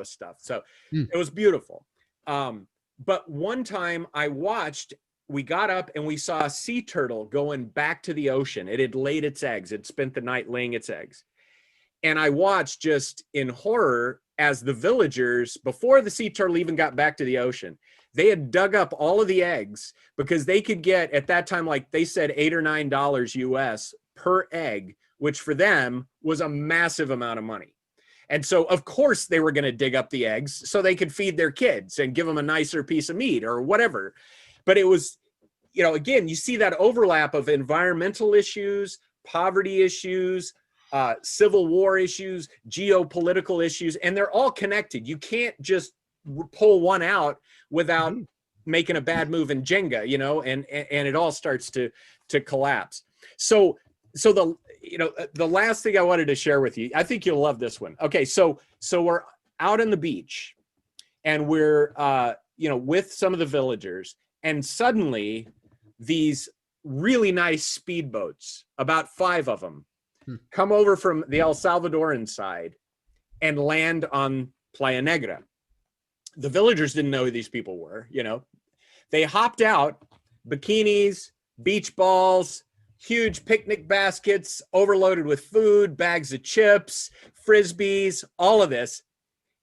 [SPEAKER 2] stuff. So it was beautiful. But one time we got up and we saw a sea turtle going back to the ocean. It had laid its eggs. It spent the night laying its eggs. And I watched just in horror as the villagers, before the sea turtle even got back to the ocean, they had dug up all of the eggs, because they could get, at that time, like they said, $8 or $9 US per egg, which for them was a massive amount of money. And so, of course, they were going to dig up the eggs so they could feed their kids and give them a nicer piece of meat or whatever. But it was you know, again, you see that overlap of environmental issues, poverty issues, civil war issues, geopolitical issues, and they're all connected. You can't just pull one out without making a bad move in Jenga, you know, and it all starts to collapse. So the, you know, the last thing I wanted to share with you, I think you'll love this one. Okay, so we're out on the beach, and we're you know, with some of the villagers, and suddenly these really nice speedboats, about 5 of them, come over from the El Salvadoran side and land on Playa Negra. The villagers didn't know who these people were, you know. They hopped out, bikinis, beach balls, huge picnic baskets overloaded with food, bags of chips, frisbees, all of this.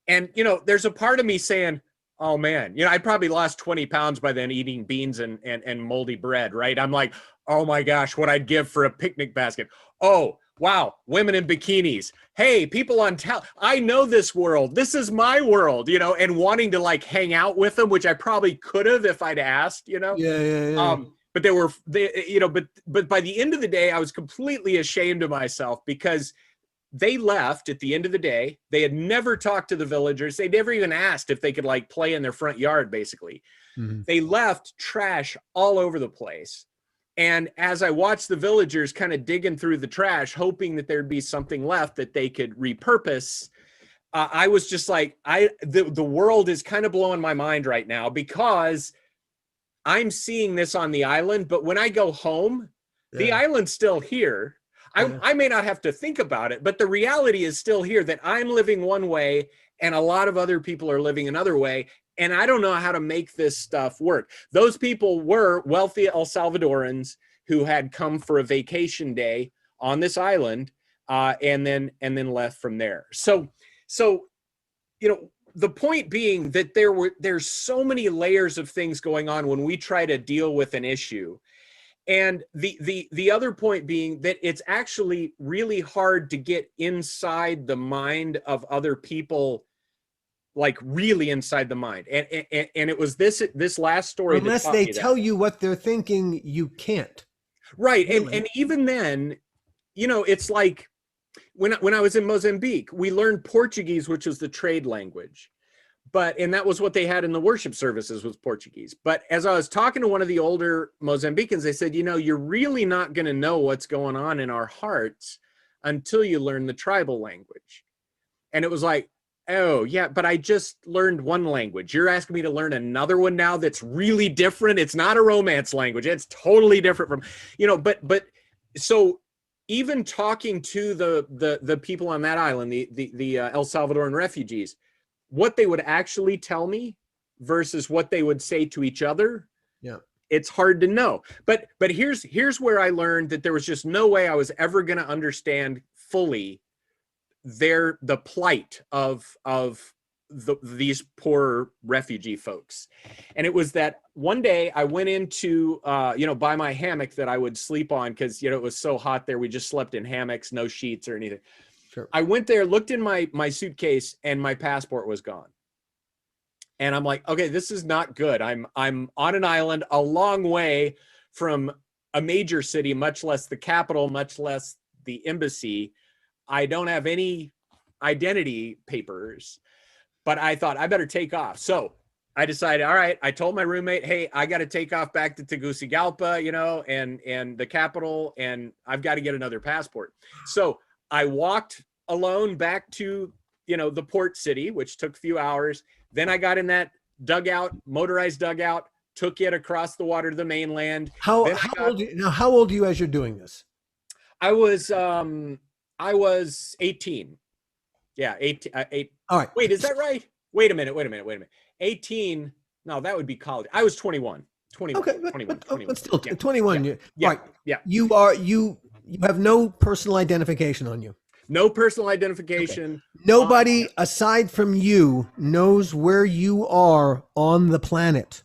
[SPEAKER 2] And, you know, there's a part of me saying, oh man, you know, I probably lost 20 pounds by then eating beans and moldy bread, right? I'm like, oh my gosh, what I'd give for a picnic basket. Oh, wow, women in bikinis. Hey, people on I know this world. This is my world, you know, and wanting to like hang out with them, which I probably could have if I'd asked, you know.
[SPEAKER 1] Yeah.
[SPEAKER 2] But you know, but by the end of the day, I was completely ashamed of myself because they left at the end of the day. They had never talked to the villagers. They never even asked if they could like play in their front yard, basically. They left trash all over the place. And as I watched the villagers kind of digging through the trash, hoping that there'd be something left that they could repurpose, I was just like, the world is kind of blowing my mind right now because I'm seeing this on the island, but when I go home, the island's still here. I may not have to think about it, but the reality is still here that I'm living one way and a lot of other people are living another way. And I don't know how to make this stuff work. Those people were wealthy El Salvadorans who had come for a vacation day on this island and then left from there. So, you know, the point being that there's so many layers of things going on when we try to deal with an issue. And the other point being that it's actually really hard to get inside the mind of other people, like really inside the mind. And it was this last story.
[SPEAKER 1] Unless they tell you what they're thinking, you can't.
[SPEAKER 2] Right. And even then, you know, it's like when I was in Mozambique, we learned Portuguese, which was the trade language. And that was what they had in the worship services was Portuguese. But as I was talking to one of the older Mozambicans, they said, you know, you're really not going to know what's going on in our hearts until you learn the tribal language. And it was like, oh yeah, but I just learned one language. You're asking me to learn another one now that's really different. It's not a Romance language. It's totally different from, you know, but so even talking to the people on that island, the El Salvadoran refugees, what they would actually tell me versus what they would say to each other, it's hard to know. But here's where I learned that there was just no way I was ever going to understand fully the plight of these poor refugee folks. And it was that one day I went into you know, by my hammock that I would sleep on because, you know, it was so hot there. We just slept in hammocks, no sheets or anything. Sure. I went there, looked in my suitcase, and my passport was gone. And I'm like, okay, this is not good. I'm on an island a long way from a major city, much less the capital, much less the embassy. I don't have any identity papers, but I thought I better take off. So I decided, all right, I told my roommate, hey, I got to take off back to Tegucigalpa, you know, and the capital, and I've got to get another passport. So I walked alone back to, you know, the port city, which took a few hours. Then I got in that dugout, motorized dugout, took it across the water to the mainland.
[SPEAKER 1] How old are you as you're doing this?
[SPEAKER 2] I was 18. Yeah, 18.
[SPEAKER 1] All right.
[SPEAKER 2] Wait, is that right? Wait a minute. 18. No, that would be college. I was 21. 21.
[SPEAKER 1] Okay,
[SPEAKER 2] 21.
[SPEAKER 1] But still, yeah. 21.
[SPEAKER 2] Yeah.
[SPEAKER 1] Right.
[SPEAKER 2] Yeah.
[SPEAKER 1] You have no personal identification on you.
[SPEAKER 2] No personal identification.
[SPEAKER 1] Okay. Nobody aside from you knows where you are on the planet.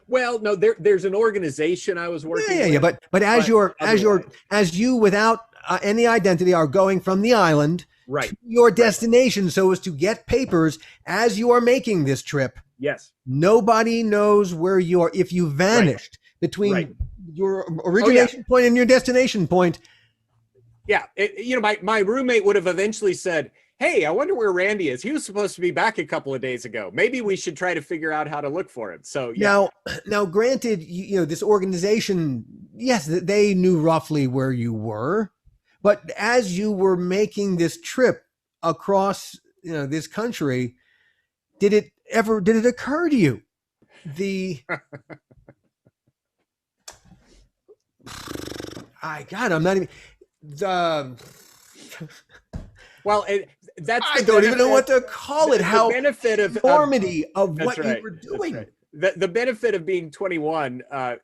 [SPEAKER 2] Well, no, there's an organization I was working with.
[SPEAKER 1] Yeah. But as you without any identity are going from the island to your destination so as to get papers as you are making this trip.
[SPEAKER 2] Yes.
[SPEAKER 1] Nobody knows where you are. If you vanished between your origination point and your destination point.
[SPEAKER 2] Yeah. My roommate would have eventually said, hey, I wonder where Randy is. He was supposed to be back a couple of days ago. Maybe we should try to figure out how to look for him. So yeah.
[SPEAKER 1] Now, granted, this organization, yes, they knew roughly where you were, but as you were making this trip across, this country, did it occur to you I'm not even
[SPEAKER 2] well,
[SPEAKER 1] I don't even know what to call it. How
[SPEAKER 2] benefit of
[SPEAKER 1] enormity of what
[SPEAKER 2] right,
[SPEAKER 1] you were doing.
[SPEAKER 2] Right. The benefit of being 21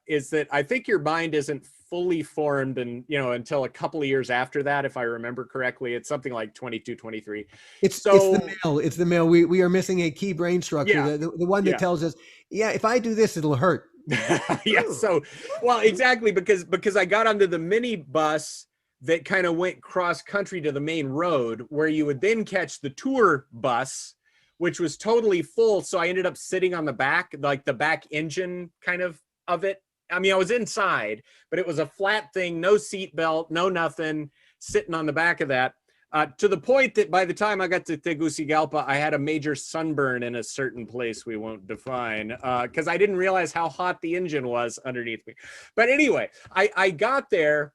[SPEAKER 2] is that I think your mind isn't fully formed and until a couple of years after that, if I remember correctly. It's something like 22, 23.
[SPEAKER 1] It's the male. We are missing a key brain structure.
[SPEAKER 2] Yeah.
[SPEAKER 1] The one that tells us, if I do this, it'll hurt.
[SPEAKER 2] Yeah. So, well, exactly, because I got onto the mini bus that kind of went cross country to the main road, where you would then catch the tour bus, which was totally full. So I ended up sitting on the back, like the back engine kind of it. I mean, I was inside, but it was a flat thing, no seat belt, no nothing, sitting on the back of that. To the point that by the time I got to Tegucigalpa, I had a major sunburn in a certain place we won't define, because I didn't realize how hot the engine was underneath me. But anyway, I got there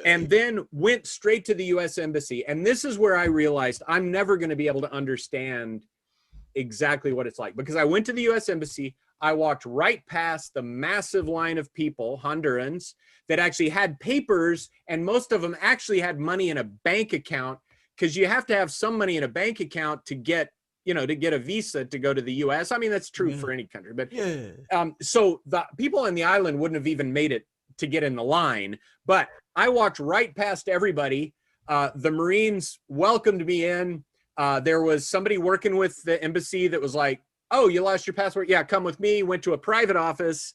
[SPEAKER 2] and then went straight to the U.S. Embassy. And this is where I realized I'm never going to be able to understand exactly what it's like, because I went to the U.S. Embassy. I walked right past the massive line of people, Hondurans, that actually had papers, and most of them actually had money in a bank account, because you have to have some money in a bank account to get a visa to go to the U.S. I mean, that's true for any country, but so the people on the island wouldn't have even made it to get in the line. But I walked right past everybody. The Marines welcomed me in. There was somebody working with the embassy that was like, oh, you lost your passport? Yeah, come with me. Went to a private office,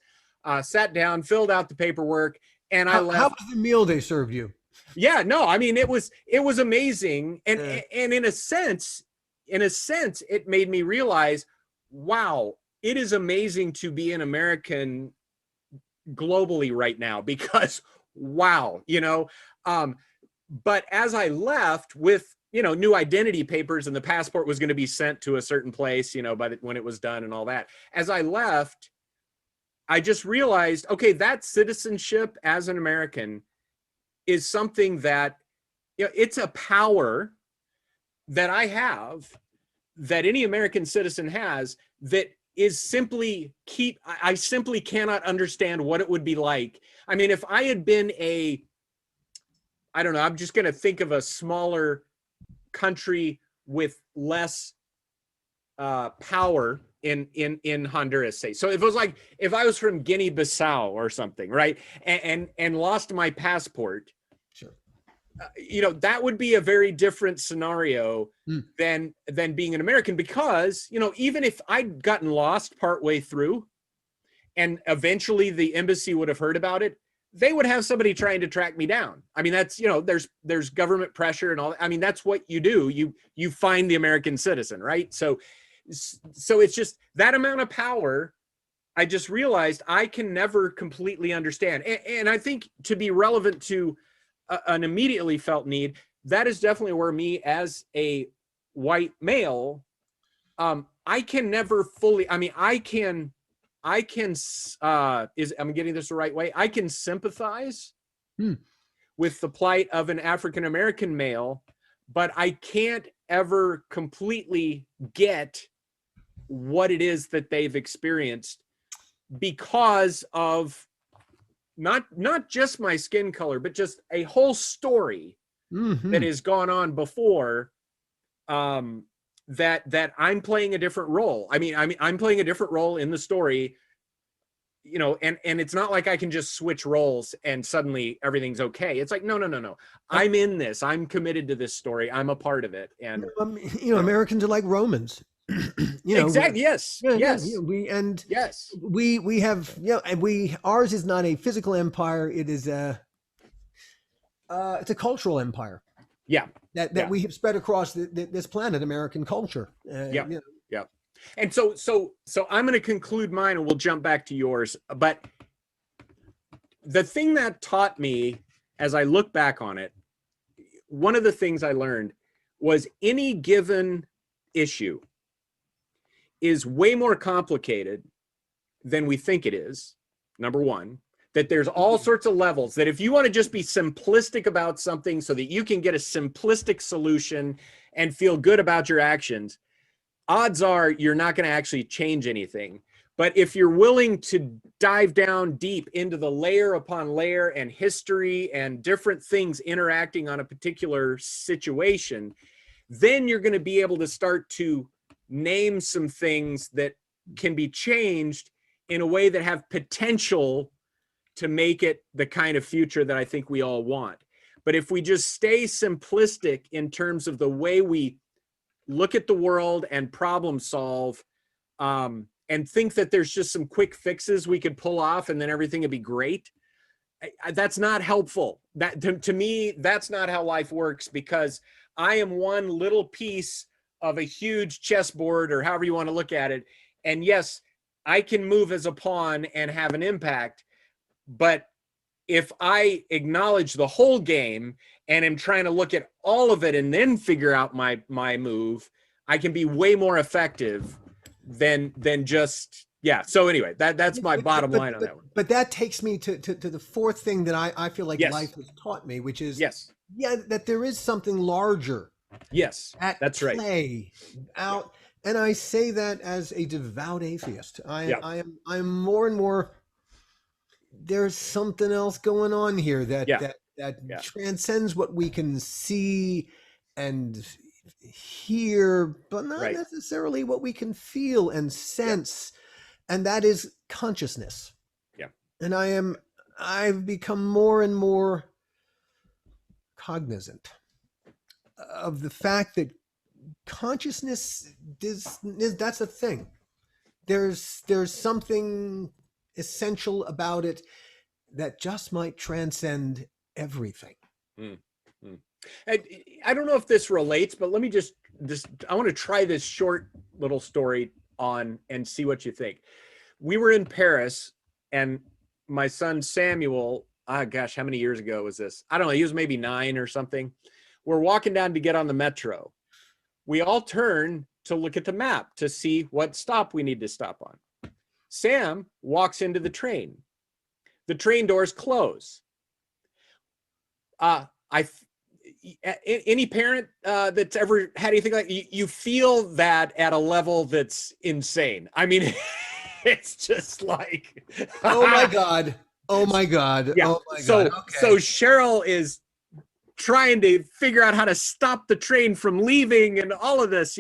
[SPEAKER 2] sat down, filled out the paperwork, and I left.
[SPEAKER 1] How was the meal they served you?
[SPEAKER 2] Yeah, no, I mean, it was amazing. And in a sense, it made me realize, wow, it is amazing to be an American globally right now, because wow, but as I left with new identity papers, and the passport was going to be sent to a certain place, when it was done and all that. As I left, I just realized, okay, that citizenship as an American is something that, it's a power that I have, that any American citizen has, that is simply I simply cannot understand what it would be like. I mean, if I had been I don't know, I'm just going to think of a smaller country with less power in Honduras, say. So if it was like, if I was from Guinea-Bissau or something, right, and lost my passport,
[SPEAKER 1] sure,
[SPEAKER 2] that would be a very different scenario than being an American, because even if I'd gotten lost partway through, and eventually the embassy would have heard about it, they would have somebody trying to track me down. I mean, that's, there's government pressure and all. I mean, that's what you do. You find the American citizen, right? So it's just that amount of power. I just realized I can never completely understand. And I think, to be relevant to an immediately felt need, that is definitely where me as a white male, I can never fully, I mean, I'm getting this the right way? I can sympathize with the plight of an African-American male, but I can't ever completely get what it is that they've experienced, because of not just my skin color, but just a whole story that has gone on before, that I'm playing a different role. I mean, I'm playing a different role in the story, and it's not like I can just switch roles and suddenly everything's okay. It's like, no. I'm in this. I'm committed to this story. I'm a part of it. And
[SPEAKER 1] Americans are like Romans.
[SPEAKER 2] Exactly. Yes. Yes.
[SPEAKER 1] We have, and ours is not a physical empire. It is it's a cultural empire.
[SPEAKER 2] Yeah.
[SPEAKER 1] That we have spread across this planet, American culture.
[SPEAKER 2] Yeah. And so I'm going to conclude mine, and we'll jump back to yours. But the thing that taught me, as I look back on it, one of the things I learned was any given issue is way more complicated than we think it is. Number one, that there's all sorts of levels, that if you want to just be simplistic about something so that you can get a simplistic solution and feel good about your actions, odds are you're not going to actually change anything. But if you're willing to dive down deep into the layer upon layer and history and different things interacting on a particular situation, then you're going to be able to start to name some things that can be changed in a way that have potential to make it the kind of future that I think we all want. But if we just stay simplistic in terms of the way we look at the world and problem solve, and think that there's just some quick fixes we could pull off and then everything would be great, that's not helpful. That to me, that's not how life works, because I am one little piece of a huge chessboard, or however you want to look at it. And yes, I can move as a pawn and have an impact. But if I acknowledge the whole game and am trying to look at all of it and then figure out my move, I can be way more effective than just, yeah. So anyway, that's my bottom line on that one.
[SPEAKER 1] But that takes me to the fourth thing that I feel like
[SPEAKER 2] Yes.
[SPEAKER 1] life has taught me, which is
[SPEAKER 2] Yes.
[SPEAKER 1] yeah, that there is something larger
[SPEAKER 2] Yes.
[SPEAKER 1] at
[SPEAKER 2] That's right.
[SPEAKER 1] play out. And I say that as a devout atheist. I'm more and more, there's something else going on here that transcends what we can see and hear, but not necessarily what we can feel and sense. And that is consciousness.
[SPEAKER 2] Yeah.
[SPEAKER 1] And I've become more and more cognizant of the fact that consciousness is that's a thing. There's something essential about it that just might transcend everything.
[SPEAKER 2] I don't know if this relates, but let me just I want to try this short little story on and see what you think. We were in Paris, and my son Samuel, gosh, how many years ago was this? I don't know. He was maybe 9 or something. We're walking down to get on the metro. We all turn to look at the map to see what stop we need to stop on. Sam walks into the train. The train doors close. Any parent that's ever had anything like you feel that at a level that's insane. I mean, it's just like,
[SPEAKER 1] oh my God. Oh my God.
[SPEAKER 2] Yeah.
[SPEAKER 1] Oh my
[SPEAKER 2] God.
[SPEAKER 1] Okay.
[SPEAKER 2] So Cheryl is trying to figure out how to stop the train from leaving and all of this,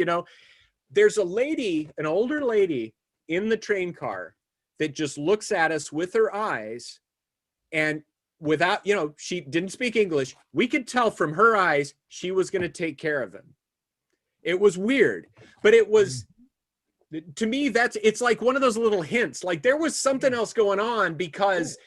[SPEAKER 2] there's a lady, an older lady in the train car that just looks at us with her eyes, and without, she didn't speak English. We could tell from her eyes she was going to take care of him. It was weird, but it was, to me, it's like one of those little hints. Like there was something else going on, because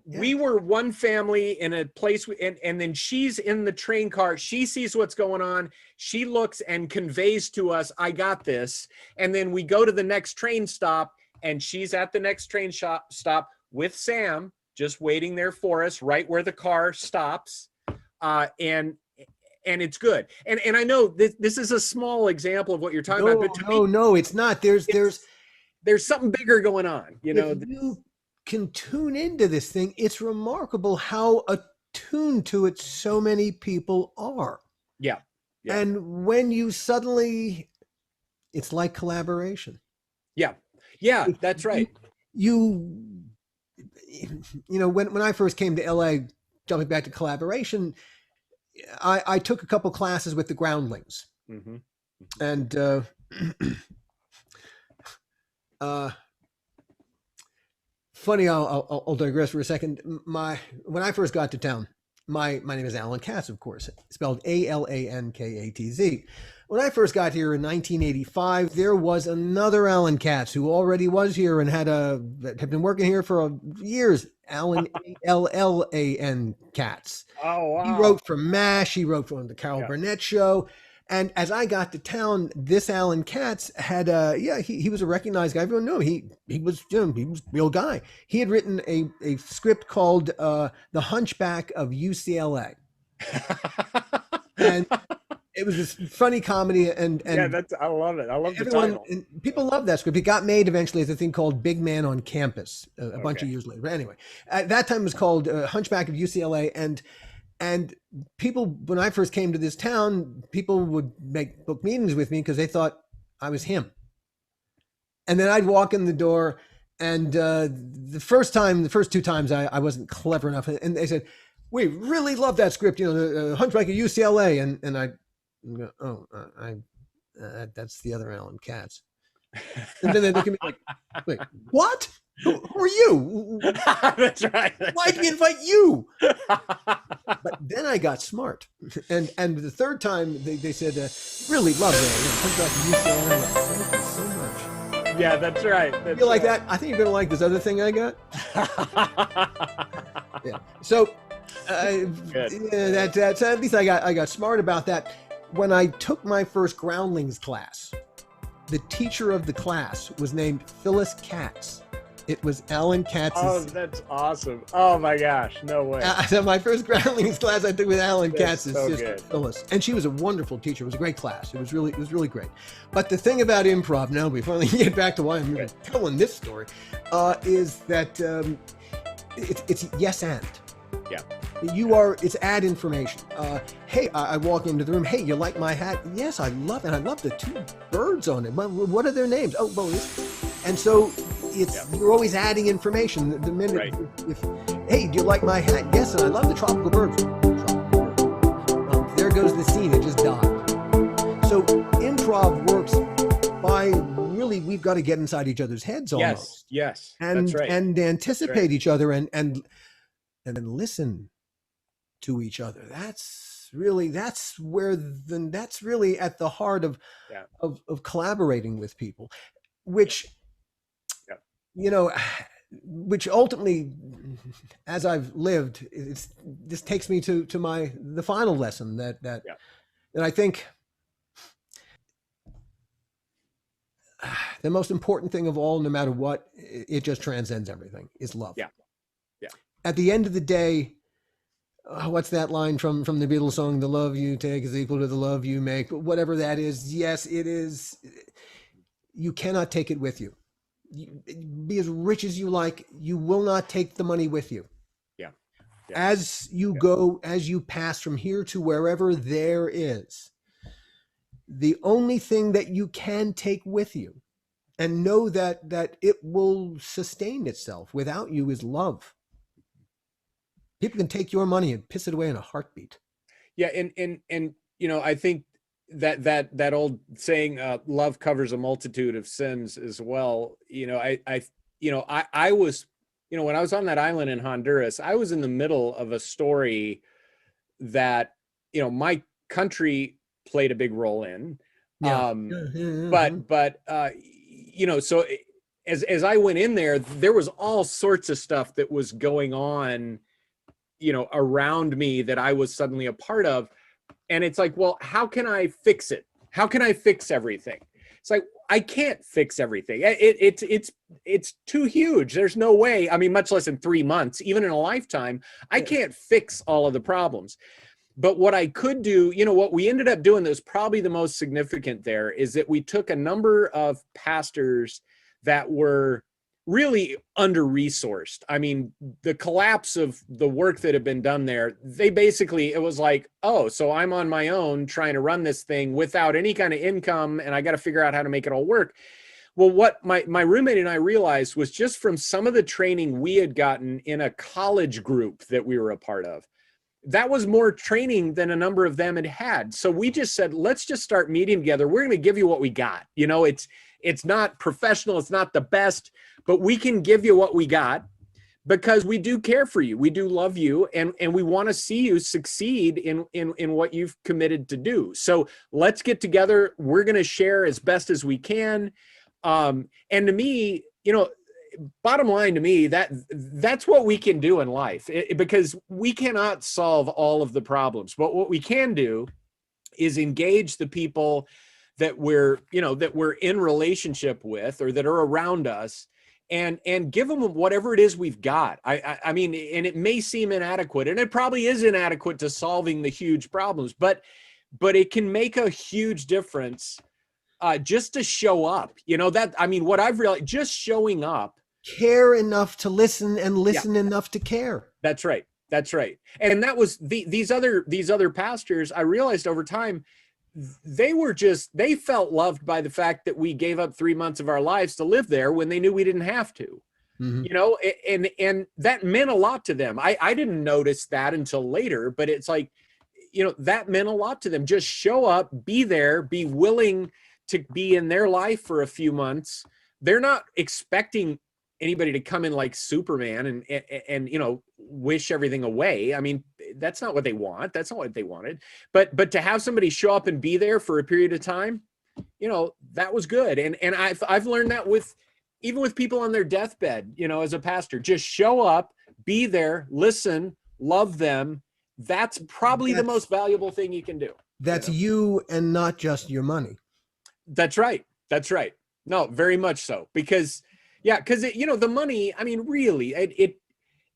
[SPEAKER 2] we were one family in a place, and then she's in the train car. She sees what's going on. She looks and conveys to us, I got this. And then we go to the next train stop, and she's at the next train stop with Sam, just waiting there for us right where the car stops. And it's good. And I know this is a small example of what you're talking about, but to me,
[SPEAKER 1] no, it's not. There's
[SPEAKER 2] something bigger going on,
[SPEAKER 1] If you can tune into this thing, it's remarkable how attuned to it so many people are.
[SPEAKER 2] Yeah.
[SPEAKER 1] And when you suddenly, it's like collaboration.
[SPEAKER 2] Yeah, that's right.
[SPEAKER 1] When I first came to LA, jumping back to collaboration, I took a couple classes with the Groundlings.
[SPEAKER 2] Mm-hmm.
[SPEAKER 1] And funny, I'll digress for a second. When I first got to town, my name is Alan Katz, of course, spelled Alankatz. When I first got here in 1985, there was another Alan Katz who already was here and had been working here for years. Alan Allan Katz.
[SPEAKER 2] Oh wow!
[SPEAKER 1] He wrote for MASH. He wrote for the Carol Burnett Show, And as I got to town, this Alan Katz had he was a recognized guy. Everyone knew him. He was he was a real guy. He had written a script called The Hunchback of UCLA. And it was this funny comedy, and
[SPEAKER 2] yeah, I love it. I love the title.
[SPEAKER 1] And people loved that script. It got made eventually as a thing called Big Man on Campus a bunch of years later. But anyway, at that time it was called Hunchback of UCLA, and people, when I first came to this town, people would make book meetings with me because they thought I was him. And then I'd walk in the door, and the first two times I wasn't clever enough, and they said, "We really love that script, the Hunchback of UCLA," and I go, "Oh, that's the other Alan Katz." And then they look at me like, "Wait, what? Who are you?"
[SPEAKER 2] That's right.
[SPEAKER 1] Why'd we invite you? But then I got smart, and the third time they said, "Really love that." Thank you so much.
[SPEAKER 2] Yeah, that's right.
[SPEAKER 1] You feel like that? I think you're gonna like this other thing I got. Yeah. So, that's at least I got smart about that. When I took my first groundlings class, the teacher of the class was named Phyllis Katz. It was Alan Katz's.
[SPEAKER 2] Oh, that's awesome. Oh my gosh, no way.
[SPEAKER 1] So my first groundlings class I took with Alan Katz's sister,
[SPEAKER 2] good.
[SPEAKER 1] Phyllis. And she was a wonderful teacher. It was a great class. It was really great. But the thing about improv, now we finally get back to why I'm telling this story, is that it's yes and.
[SPEAKER 2] Yeah.
[SPEAKER 1] It's add information. Hey, I walk into the room. Hey, you like my hat? Yes, I love it. I love the two birds on it. What are their names? Oh, well, and so you're always adding information. The minute, hey, do you like my hat? Yes, and I love the tropical birds. There goes the scene. It just died. So improv works by really, we've got to get inside each other's heads almost.
[SPEAKER 2] Yes,
[SPEAKER 1] and
[SPEAKER 2] that's right.
[SPEAKER 1] And anticipate each other and then listen to each other. That's really at the heart of collaborating with people, which which ultimately, as I've lived, this takes me to the final lesson that I think the most important thing of all, no matter what, it just transcends everything, is love. Yeah. At the end of the day, what's that line from the Beatles song, "The love you take is equal to the love you make," whatever that is. Yes, it is. You cannot take it with you. Be as rich as you like, you will not take the money with you. As you go, as you pass from here to wherever there is, the only thing that you can take with you, and know that it will sustain itself without you, is love. People can take your money and piss it away in a heartbeat.
[SPEAKER 2] Yeah, and I think that old saying, love covers a multitude of sins as well. I was, when I was on that island in Honduras, I was in the middle of a story that, my country played a big role in. So as I went in there was all sorts of stuff that was going on, around me that I was suddenly a part of. And it's like, well, how can I fix it? How can I fix everything? It's like, I can't fix everything. It's too huge. There's no way. I mean, much less in 3 months, even in a lifetime, I can't fix all of the problems. But what I could do, what we ended up doing that was probably the most significant there, is that we took a number of pastors that were really under-resourced. I mean, the collapse of the work that had been done there, it was like, oh, so I'm on my own trying to run this thing without any kind of income, and I got to figure out how to make it all work. Well, what my roommate and I realized was, just from some of the training we had gotten in a college group that we were a part of, that was more training than a number of them had had. So we just said, let's just start meeting together. We're going to give you what we got. It's not professional. It's not the best, but we can give you what we got because we do care for you. We do love you. And we want to see you succeed in what you've committed to do. So let's get together. We're going to share as best as we can. And to me, bottom line to me, that's what we can do in life, because we cannot solve all of the problems. But what we can do is engage the people that we're, that we're in relationship with or that are around us, and give them whatever it is we've got. I mean, and it may seem inadequate, and it probably is inadequate to solving the huge problems, but it can make a huge difference just to show up. That, I mean, what I've realized, just showing up.
[SPEAKER 1] Care enough to listen and listen enough to care.
[SPEAKER 2] That's right. That's right. And that was these other pastors, I realized over time, they felt loved by the fact that we gave up 3 months of our lives to live there when they knew we didn't have to. Mm-hmm. And that meant a lot to them. I didn't notice that until later, but it's like, that meant a lot to them. Just show up, be there, be willing to be in their life for a few months. They're not expecting anybody to come in like Superman and wish everything away. I mean, that's not what they want. That's not what they wanted. But to have somebody show up and be there for a period of time, that was good. And I've learned that even with people on their deathbed, as a pastor, just show up, be there, listen, love them. That's probably the most valuable thing you can do.
[SPEAKER 1] That's you and not just your money.
[SPEAKER 2] That's right. That's right. No, very much so. Because the money, I mean, really,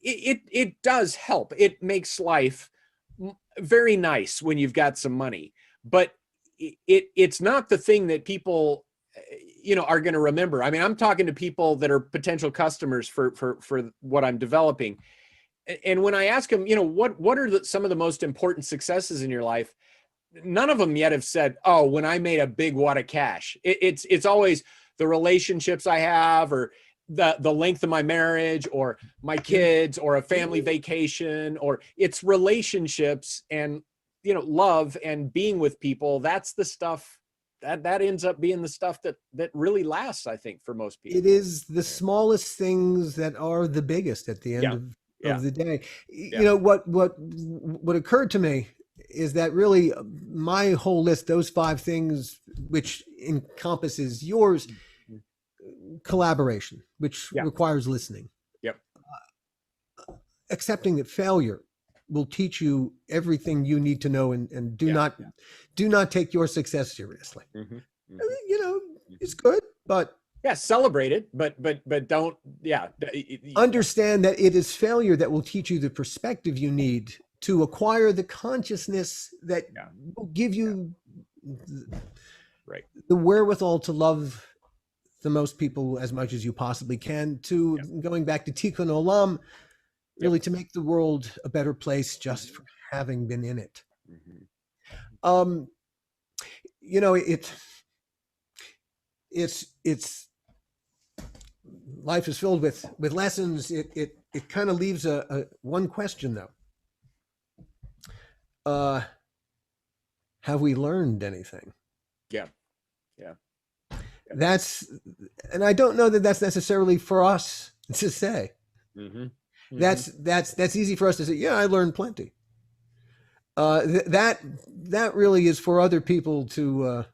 [SPEAKER 2] it does help. It makes life very nice when you've got some money, but it's not the thing that people, are going to remember. I mean, I'm talking to people that are potential customers for what I'm developing. And when I ask them, what are some of the most important successes in your life? None of them yet have said, oh, when I made a big wad of cash. It's always the relationships I have, or the length of my marriage, or my kids, or a family vacation, or it's relationships and, love and being with people. That's the stuff that ends up being the stuff that really lasts, I think, for most people.
[SPEAKER 1] It is the smallest things that are the biggest at the end of the day. What occurred to me is that really my whole list, those 5 things, which encompasses yours, collaboration, which requires listening.
[SPEAKER 2] Yep.
[SPEAKER 1] Accepting that failure will teach you everything you need to know, and do not take your success seriously. Mm-hmm. Mm-hmm. It's good, but
[SPEAKER 2] celebrate it, but don't
[SPEAKER 1] understand that it is failure that will teach you the perspective you need to acquire the consciousness that will give you the wherewithal to love the most people as much as you possibly can, to going back to Tikkun Olam, really to make the world a better place just for having been in it. Mm-hmm. It's life is filled with lessons. It kind of leaves a one question though. Have we learned anything?
[SPEAKER 2] Yeah.
[SPEAKER 1] And I don't know that that's necessarily for us to say. Mm-hmm. Mm-hmm. That's easy for us to say. Yeah, I learned plenty. That really is for other people to.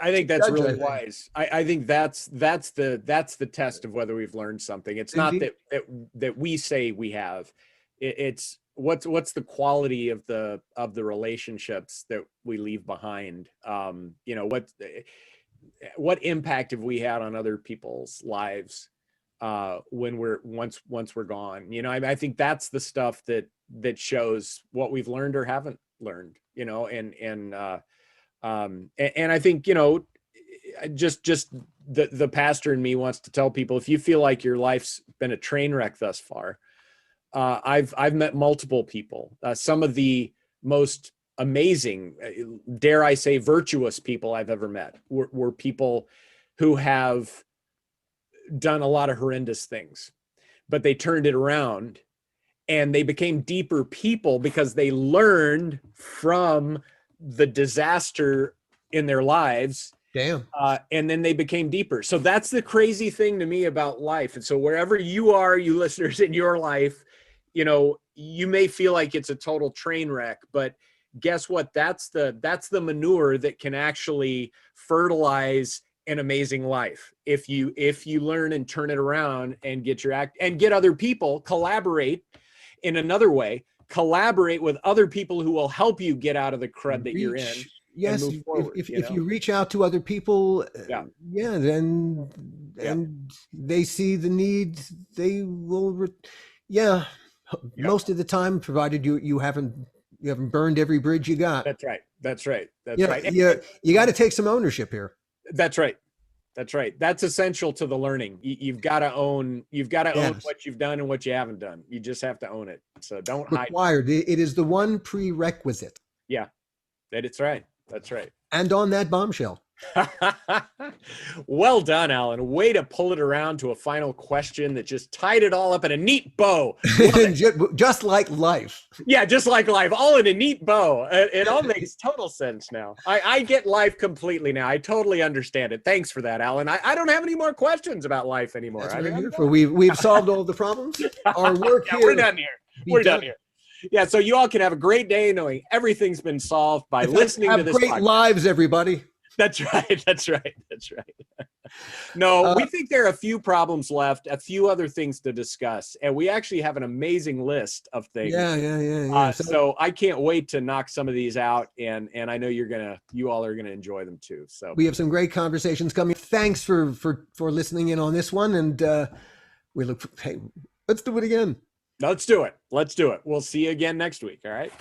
[SPEAKER 2] I think that's really wise. I think that's the test of whether we've learned something. It's not that we say we have. It's what's the quality of the relationships that we leave behind. What impact have we had on other people's lives when once we're gone? I think that's the stuff that shows what we've learned or haven't learned. And I think just the pastor in me wants to tell people, if you feel like your life's been a train wreck thus far, I've met multiple people. Some of the most amazing, dare I say, virtuous people I've ever met were people who have done a lot of horrendous things, but they turned it around and they became deeper people because they learned from the disaster in their lives.
[SPEAKER 1] Damn.
[SPEAKER 2] And then they became deeper. So that's the crazy thing to me about life. And so wherever you are, you listeners, in your life, you may feel like it's a total train wreck, but guess what? That's the manure that can actually fertilize an amazing life. If you learn and turn it around and get other people, collaborate in another way, collaborate with other people who will help you get out of the crud that you're in.
[SPEAKER 1] Yes,
[SPEAKER 2] move forward,
[SPEAKER 1] if you reach out to other people,
[SPEAKER 2] Yeah.
[SPEAKER 1] then
[SPEAKER 2] Yeah.
[SPEAKER 1] and they see the need, they will.
[SPEAKER 2] Yeah.
[SPEAKER 1] Most of the time, provided you haven't burned every bridge you got.
[SPEAKER 2] That's right. That's right. That's
[SPEAKER 1] Yeah,
[SPEAKER 2] right.
[SPEAKER 1] you got to take some ownership here.
[SPEAKER 2] That's right. That's right. That's essential to the learning. You've got to own. You've got to own
[SPEAKER 1] Yes.
[SPEAKER 2] what you've done and what you haven't done. You just have to own it. So don't hide.
[SPEAKER 1] Required. It is the one prerequisite.
[SPEAKER 2] Yeah, that's right. That's right.
[SPEAKER 1] And on that bombshell.
[SPEAKER 2] Well done, Alan. Way to pull it around to a final question that just tied it all up in a neat bow.
[SPEAKER 1] Just like life.
[SPEAKER 2] Yeah, just like life, all in a neat bow. It all makes total sense now. I get life completely now. I totally understand it. Thanks for that, Alan. I don't have any more questions about life anymore.
[SPEAKER 1] That's what we're here for. We've solved all the problems. Our work
[SPEAKER 2] Yeah,
[SPEAKER 1] here.
[SPEAKER 2] we're done here. We're done here. Yeah, so you all can have a great day knowing everything's been solved by listening to this
[SPEAKER 1] Have great
[SPEAKER 2] podcast.
[SPEAKER 1] lives, everybody.
[SPEAKER 2] That's right. That's right. That's right. No, we think there are a few problems left, a few other things to discuss, and we actually have an amazing list of things.
[SPEAKER 1] Yeah.
[SPEAKER 2] So I can't wait to knock some of these out, and I know you all are gonna enjoy them too. So
[SPEAKER 1] we have some great conversations coming. Thanks for listening in on this one, and hey, let's do it again.
[SPEAKER 2] let's do it. Let's do it. We'll see you again next week. All right.